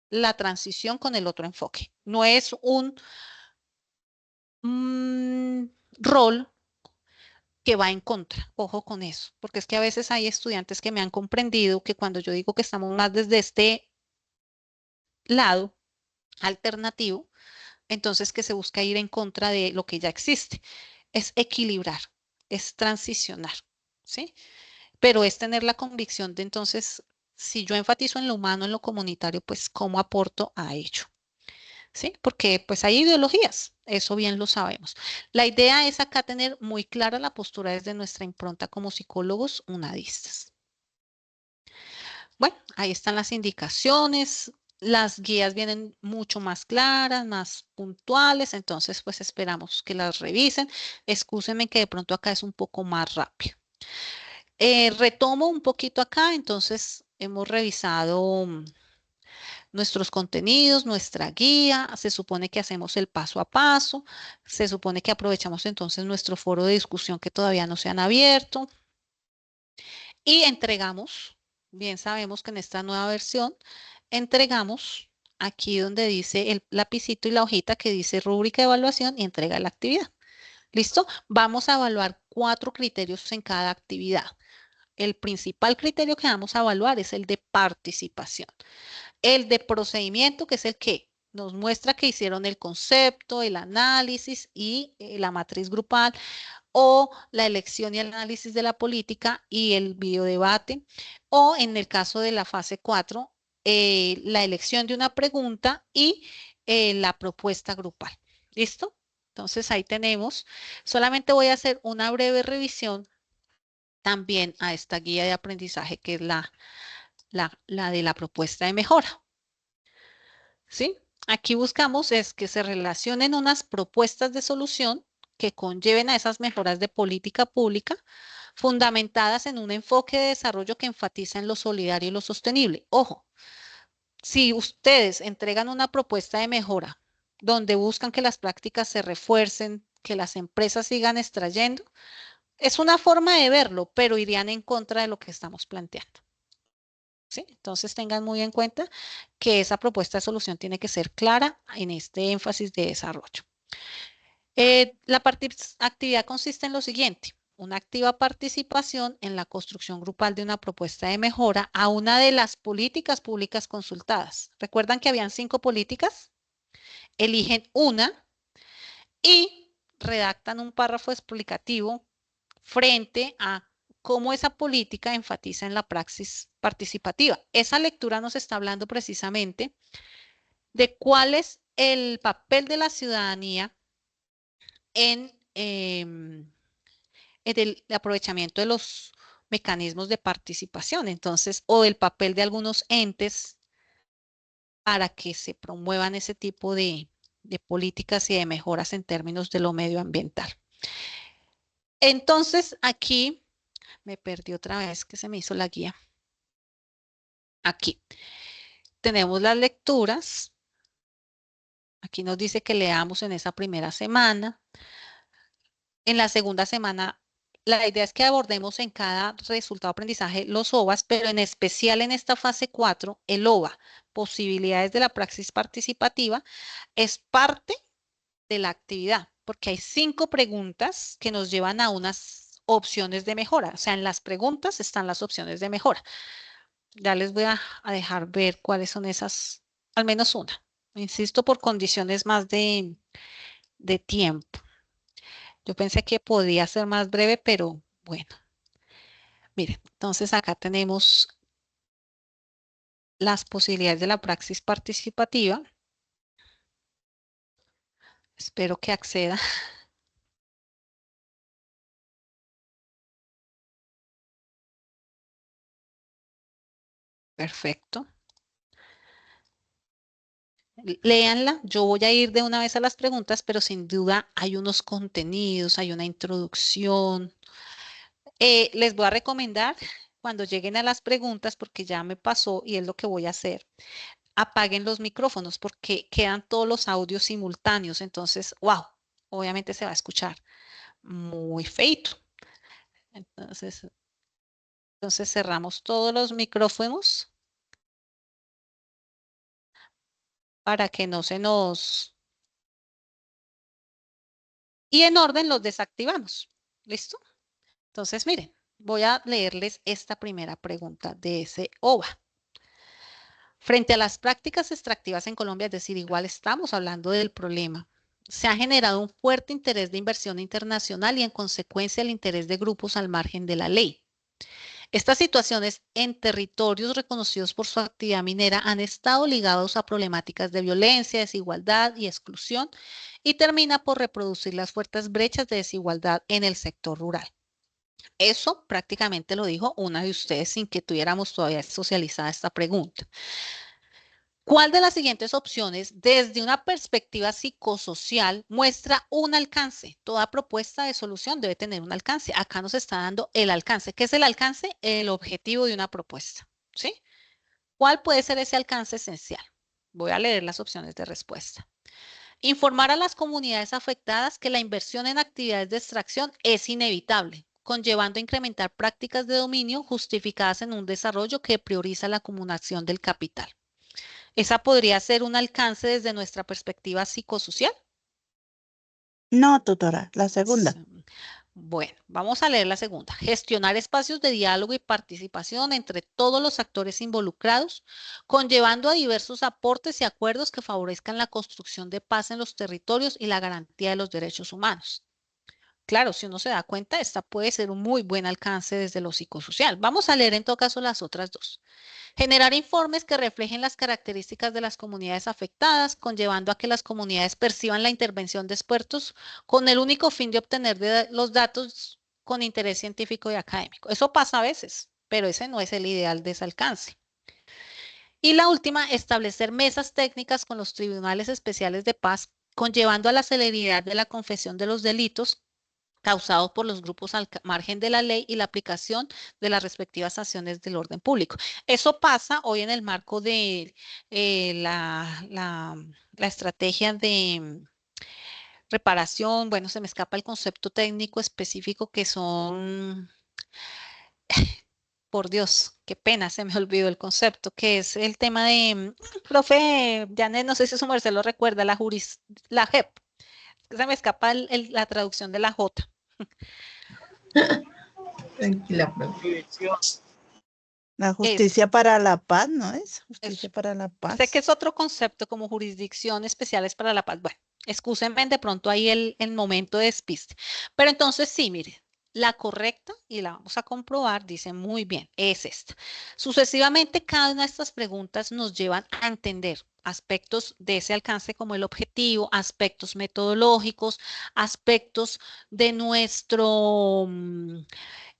la transición con el otro enfoque. No es un rol que va en contra, ojo con eso, porque es que a veces hay estudiantes que me han comprendido que cuando yo digo que estamos más desde este lado alternativo, entonces que se busca ir en contra de lo que ya existe. Es equilibrar, es transicionar, ¿sí? Pero es tener la convicción de entonces, si yo enfatizo en lo humano, en lo comunitario, pues cómo aporto a ello. ¿sí? Porque pues hay ideologías, eso bien lo sabemos. La idea es acá tener muy clara la postura desde nuestra impronta como psicólogos unadistas. Bueno, ahí están las indicaciones, las guías vienen mucho más claras, más puntuales, entonces pues esperamos que las revisen. Excúsenme que de pronto acá es un poco más rápido. Retomo un poquito acá, entonces hemos revisado nuestros contenidos, nuestra guía, se supone que hacemos el paso a paso, se supone que aprovechamos entonces nuestro foro de discusión que todavía no se han abierto y entregamos, bien sabemos que en esta nueva versión, entregamos aquí donde dice el lapicito y la hojita que dice rúbrica de evaluación y entrega la actividad. ¿Listo? Vamos a evaluar 4 criterios en cada actividad. El principal criterio que vamos a evaluar es el de participación. El de procedimiento, que es el que nos muestra que hicieron el concepto, el análisis y la matriz grupal, o la elección y el análisis de la política y el videodebate, o en el caso de la fase 4, la elección de una pregunta y la propuesta grupal. ¿Listo? Entonces ahí tenemos, solamente voy a hacer una breve revisión también a esta guía de aprendizaje que es la de la propuesta de mejora. ¿Sí? Aquí buscamos es que se relacionen unas propuestas de solución que conlleven a esas mejoras de política pública fundamentadas en un enfoque de desarrollo que enfatiza en lo solidario y lo sostenible. Ojo, si ustedes entregan una propuesta de mejora donde buscan que las prácticas se refuercen, que las empresas sigan extrayendo, es una forma de verlo, pero irían en contra de lo que estamos planteando. ¿Sí? Entonces tengan muy en cuenta que esa propuesta de solución tiene que ser clara en este énfasis de desarrollo. La actividad consiste en lo siguiente: una activa participación en la construcción grupal de una propuesta de mejora a una de las políticas públicas consultadas. ¿Recuerdan que habían 5 políticas? Eligen una y redactan un párrafo explicativo frente a cómo esa política enfatiza en la praxis participativa. Esa lectura nos está hablando precisamente de cuál es el papel de la ciudadanía en el aprovechamiento de los mecanismos de participación, entonces, o el papel de algunos entes para que se promuevan ese tipo de políticas y de mejoras en términos de lo medioambiental. Entonces, aquí me perdí otra vez que se me hizo la guía. Aquí tenemos las lecturas. Aquí nos dice que leamos en esa primera semana. En la segunda semana, la idea es que abordemos en cada resultado de aprendizaje los OVAs, pero en especial en esta fase 4, el OVA, posibilidades de la praxis participativa, es parte de la actividad, porque hay 5 preguntas que nos llevan a unas opciones de mejora. O sea, en las preguntas están las opciones de mejora. Ya les voy a dejar ver cuáles son esas, al menos una. Insisto, por condiciones más de tiempo. Yo pensé que podía ser más breve, pero bueno. Miren, entonces acá tenemos las posibilidades de la praxis participativa. Espero que acceda. Perfecto. Léanla, yo voy a ir de una vez a las preguntas, pero sin duda hay unos contenidos, hay una introducción. Les voy a recomendar cuando lleguen a las preguntas, porque ya me pasó y es lo que voy a hacer, apaguen los micrófonos porque quedan todos los audios simultáneos. Entonces, wow, obviamente se va a escuchar muy feito. Entonces cerramos todos los micrófonos para que no se nos... Y en orden los desactivamos. ¿Listo? Entonces, miren, voy a leerles esta primera pregunta de ese OVA. Frente a las prácticas extractivas en Colombia, es decir, igual estamos hablando del problema, se ha generado un fuerte interés de inversión internacional y en consecuencia el interés de grupos al margen de la ley. Estas situaciones en territorios reconocidos por su actividad minera han estado ligados a problemáticas de violencia, desigualdad y exclusión y termina por reproducir las fuertes brechas de desigualdad en el sector rural. Eso prácticamente lo dijo una de ustedes sin que tuviéramos todavía socializada esta pregunta. ¿Cuál de las siguientes opciones, desde una perspectiva psicosocial, muestra un alcance? Toda propuesta de solución debe tener un alcance. Acá nos está dando el alcance. ¿Qué es el alcance? El objetivo de una propuesta. ¿Sí? ¿Cuál puede ser ese alcance esencial? Voy a leer las opciones de respuesta. Informar a las comunidades afectadas que la inversión en actividades de extracción es inevitable, conllevando a incrementar prácticas de dominio justificadas en un desarrollo que prioriza la acumulación del capital. ¿Esa podría ser un alcance desde nuestra perspectiva psicosocial? No, tutora, la segunda. Bueno, vamos a leer la segunda. Gestionar espacios de diálogo y participación entre todos los actores involucrados, conllevando a diversos aportes y acuerdos que favorezcan la construcción de paz en los territorios y la garantía de los derechos humanos. Claro, si uno se da cuenta, esta puede ser un muy buen alcance desde lo psicosocial. Vamos a leer en todo caso las otras dos. Generar informes que reflejen las características de las comunidades afectadas, conllevando a que las comunidades perciban la intervención de expertos con el único fin de obtener los datos con interés científico y académico. Eso pasa a veces, pero ese no es el ideal de ese alcance. Y la última, establecer mesas técnicas con los tribunales especiales de paz, conllevando a la celeridad de la confesión de los delitos causados por los grupos al margen de la ley y la aplicación de las respectivas sanciones del orden público. Eso pasa hoy en el marco de la estrategia de reparación. Bueno, se me escapa el concepto técnico específico que son, por Dios, qué pena, se me olvidó el concepto, que es el tema de, profe Janet, no sé si su merced lo recuerda, la JEP. Se me escapa la traducción de la J. Tranquila, profe. La justicia para la paz, ¿no es? Justicia para la paz. Sé que es otro concepto como jurisdicción especiales para la paz. Bueno, excúsenme de pronto ahí el momento de despiste. Pero entonces sí, mire, la correcta, y la vamos a comprobar, dice muy bien, es esta. Sucesivamente, cada una de estas preguntas nos llevan a entender aspectos de ese alcance como el objetivo, aspectos metodológicos, aspectos de nuestro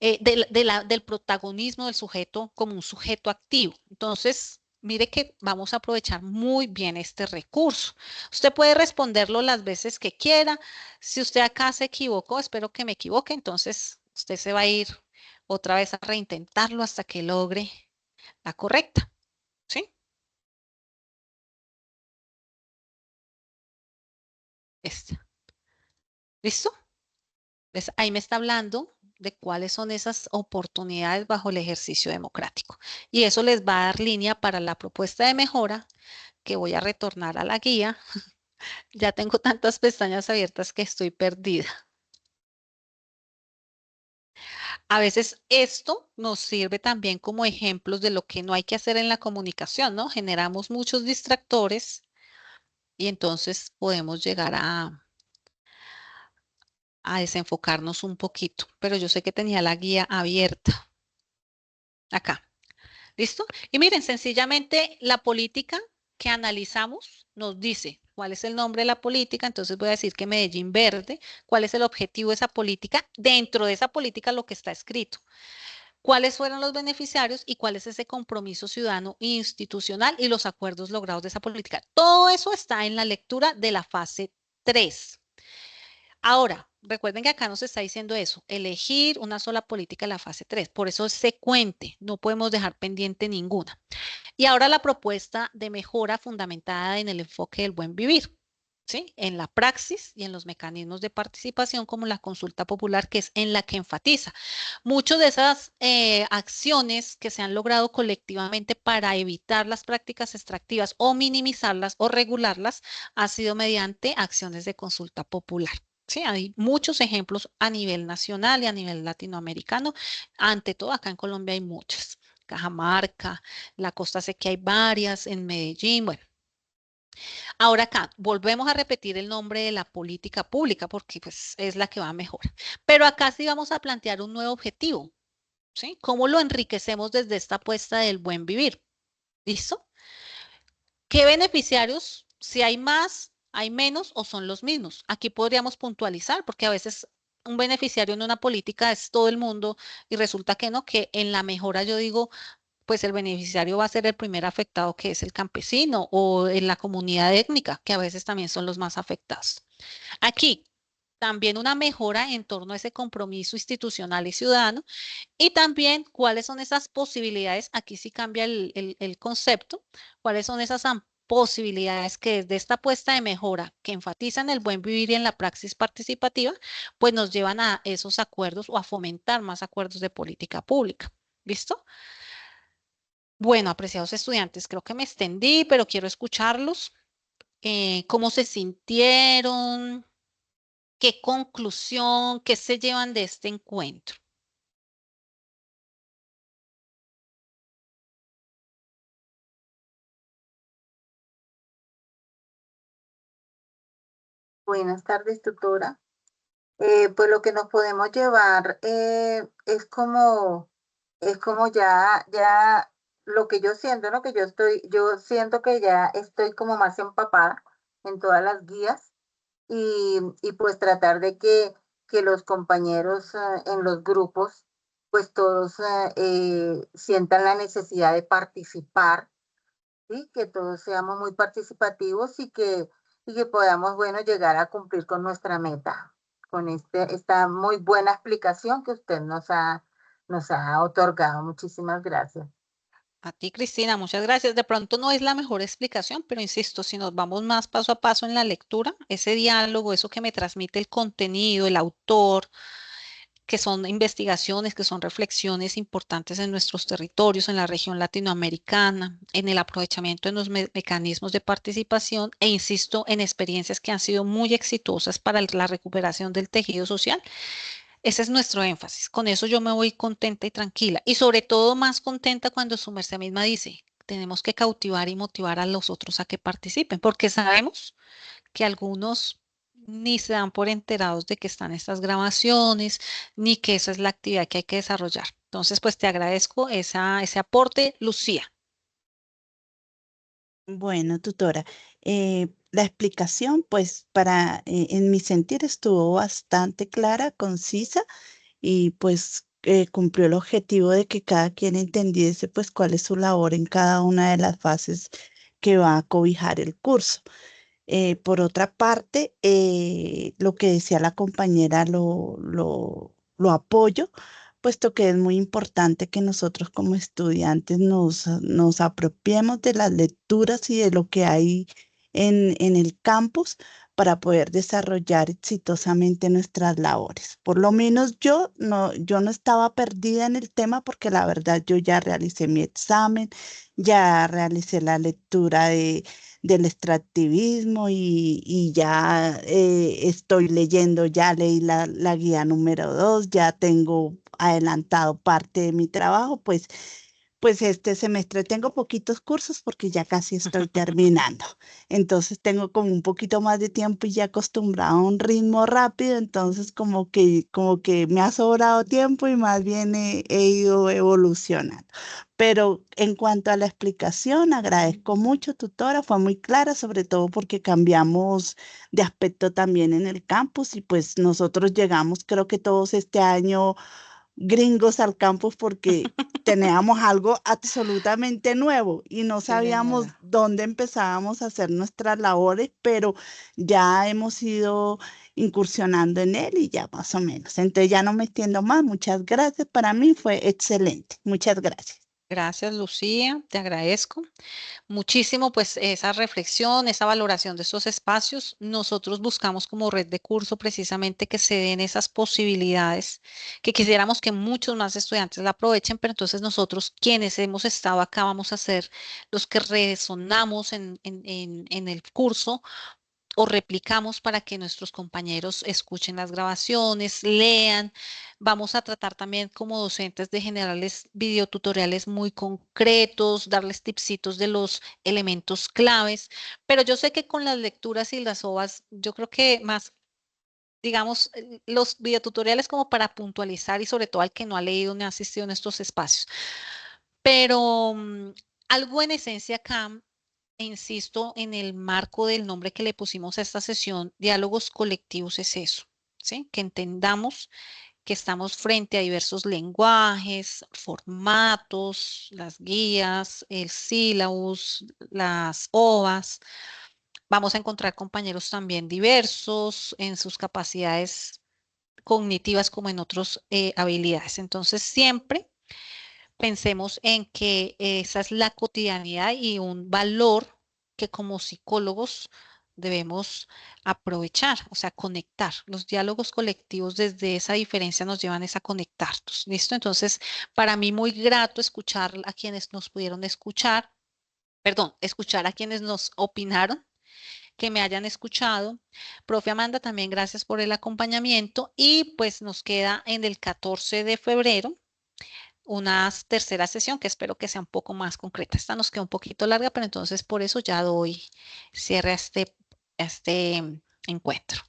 del protagonismo del sujeto como un sujeto activo. Entonces, mire que vamos a aprovechar muy bien este recurso. Usted puede responderlo las veces que quiera. Si usted acá se equivocó, espero que me equivoque, entonces usted se va a ir otra vez a reintentarlo hasta que logre la correcta. ¿Sí? Esta. ¿Listo? ¿Ves? Ahí me está hablando de cuáles son esas oportunidades bajo el ejercicio democrático. Y eso les va a dar línea para la propuesta de mejora que voy a retornar a la guía. Ya tengo tantas pestañas abiertas que estoy perdida. A veces esto nos sirve también como ejemplos de lo que no hay que hacer en la comunicación, ¿no? Generamos muchos distractores y entonces podemos llegar a desenfocarnos un poquito. Pero yo sé que tenía la guía abierta. Acá. ¿Listo? Y miren, sencillamente la política que analizamos nos dice cuál es el nombre de la política, entonces voy a decir que Medellín Verde, cuál es el objetivo de esa política, dentro de esa política lo que está escrito, cuáles fueron los beneficiarios y cuál es ese compromiso ciudadano e institucional y los acuerdos logrados de esa política. Todo eso está en la lectura de la fase 3. Ahora, recuerden que acá nos está diciendo eso, elegir una sola política en la fase 3, por eso es secuente, no podemos dejar pendiente ninguna. Y ahora la propuesta de mejora fundamentada en el enfoque del buen vivir, ¿sí? En la praxis y en los mecanismos de participación como la consulta popular, que es en la que enfatiza. Muchas de esas acciones que se han logrado colectivamente para evitar las prácticas extractivas o minimizarlas o regularlas ha sido mediante acciones de consulta popular. Sí, hay muchos ejemplos a nivel nacional y a nivel latinoamericano. Ante todo, acá en Colombia hay muchas. Cajamarca, la costa sé que hay varias, en Medellín, bueno. Ahora acá, volvemos a repetir el nombre de la política pública porque pues es la que va mejor. Pero acá sí vamos a plantear un nuevo objetivo, ¿sí? ¿Cómo lo enriquecemos desde esta apuesta del buen vivir? ¿Listo? ¿Qué beneficiarios? Si hay más, hay menos o son los mismos. Aquí podríamos puntualizar, porque a veces un beneficiario en una política es todo el mundo y resulta que no, que en la mejora yo digo, pues el beneficiario va a ser el primer afectado, que es el campesino o en la comunidad étnica, que a veces también son los más afectados. Aquí también una mejora en torno a ese compromiso institucional y ciudadano y también cuáles son esas posibilidades, aquí sí cambia el concepto, cuáles son esas posibilidades que desde esta apuesta de mejora que enfatizan el buen vivir y en la praxis participativa, pues nos llevan a esos acuerdos o a fomentar más acuerdos de política pública. ¿Listo? Bueno, apreciados estudiantes, creo que me extendí, pero quiero escucharlos. ¿Cómo se sintieron? ¿Qué conclusión, qué se llevan de este encuentro? Buenas tardes, tutora. Pues lo que nos podemos llevar es como ya lo que yo siento, ¿no? Yo siento que ya estoy como más empapada en todas las guías y pues tratar de que los compañeros en los grupos, pues todos sientan la necesidad de participar, ¿sí? Que todos seamos muy participativos y que podamos, bueno, llegar a cumplir con nuestra meta, con esta muy buena explicación que usted nos ha otorgado. Muchísimas gracias. A ti, Cristina, muchas gracias. De pronto no es la mejor explicación, pero insisto, si nos vamos más paso a paso en la lectura, ese diálogo, eso que me transmite el contenido, el autor, que son investigaciones, que son reflexiones importantes en nuestros territorios, en la región latinoamericana, en el aprovechamiento de los mecanismos de participación e insisto en experiencias que han sido muy exitosas para la recuperación del tejido social. Ese es nuestro énfasis. Con eso yo me voy contenta y tranquila. Y sobre todo más contenta cuando su merced misma dice, tenemos que cautivar y motivar a los otros a que participen, porque sabemos que algunos ni se dan por enterados de que están estas grabaciones, ni que esa es la actividad que hay que desarrollar. Entonces, pues te agradezco ese aporte, Lucía. Bueno, tutora, la explicación, pues, en mi sentir estuvo bastante clara, concisa y pues cumplió el objetivo de que cada quien entendiese pues cuál es su labor en cada una de las fases que va a cobijar el curso. Por otra parte, lo que decía la compañera lo apoyo, puesto que es muy importante que nosotros como estudiantes nos apropiemos de las lecturas y de lo que hay en el campus para poder desarrollar exitosamente nuestras labores. Por lo menos yo no estaba perdida en el tema porque la verdad yo ya realicé mi examen, ya realicé la lectura del extractivismo y ya estoy leyendo, ya leí la guía número 2, ya tengo adelantado parte de mi trabajo, pues este semestre tengo poquitos cursos porque ya casi estoy terminando. Entonces tengo como un poquito más de tiempo y ya acostumbrado a un ritmo rápido, entonces como que me ha sobrado tiempo y más bien he ido evolucionando. Pero en cuanto a la explicación, agradezco mucho, tutora, fue muy clara, sobre todo porque cambiamos de aspecto también en el campus y pues nosotros llegamos, creo que todos este año gringos al campus porque teníamos algo absolutamente nuevo y no Sí, sabíamos señora. dónde empezábamos a hacer nuestras labores, pero ya hemos ido incursionando en él y ya más o menos. Entonces ya no me extiendo más. Muchas gracias. Para mí fue excelente. Muchas gracias. Gracias, Lucía, te agradezco muchísimo pues esa reflexión, esa valoración de estos espacios. Nosotros buscamos como red de curso precisamente que se den esas posibilidades, que quisiéramos que muchos más estudiantes la aprovechen, pero entonces nosotros quienes hemos estado acá vamos a ser los que resonamos en el curso o replicamos para que nuestros compañeros escuchen las grabaciones, lean. Vamos a tratar también como docentes de generarles videotutoriales muy concretos, darles tipsitos de los elementos claves, pero yo sé que con las lecturas y las OVAs, yo creo que más digamos, los videotutoriales como para puntualizar y sobre todo al que no ha leído ni ha asistido en estos espacios. Pero algo en esencia acá, e insisto, en el marco del nombre que le pusimos a esta sesión, diálogos colectivos, es eso, ¿sí? Que entendamos que estamos frente a diversos lenguajes, formatos, las guías, el sílabus, las OVAs. Vamos a encontrar compañeros también diversos en sus capacidades cognitivas como en otras habilidades. Entonces, siempre pensemos en que esa es la cotidianidad y un valor que como psicólogos debemos aprovechar, o sea, conectar. Los diálogos colectivos desde esa diferencia nos llevan a conectarnos. ¿Listo? Entonces, para mí muy grato escuchar a quienes nos pudieron escuchar, perdón, escuchar a quienes nos opinaron, que me hayan escuchado. Profe Amanda, también gracias por el acompañamiento y pues nos queda en el 14 de febrero una tercera sesión que espero que sea un poco más concreta. Esta nos queda un poquito larga, pero entonces por eso ya doy cierre a este encuentro.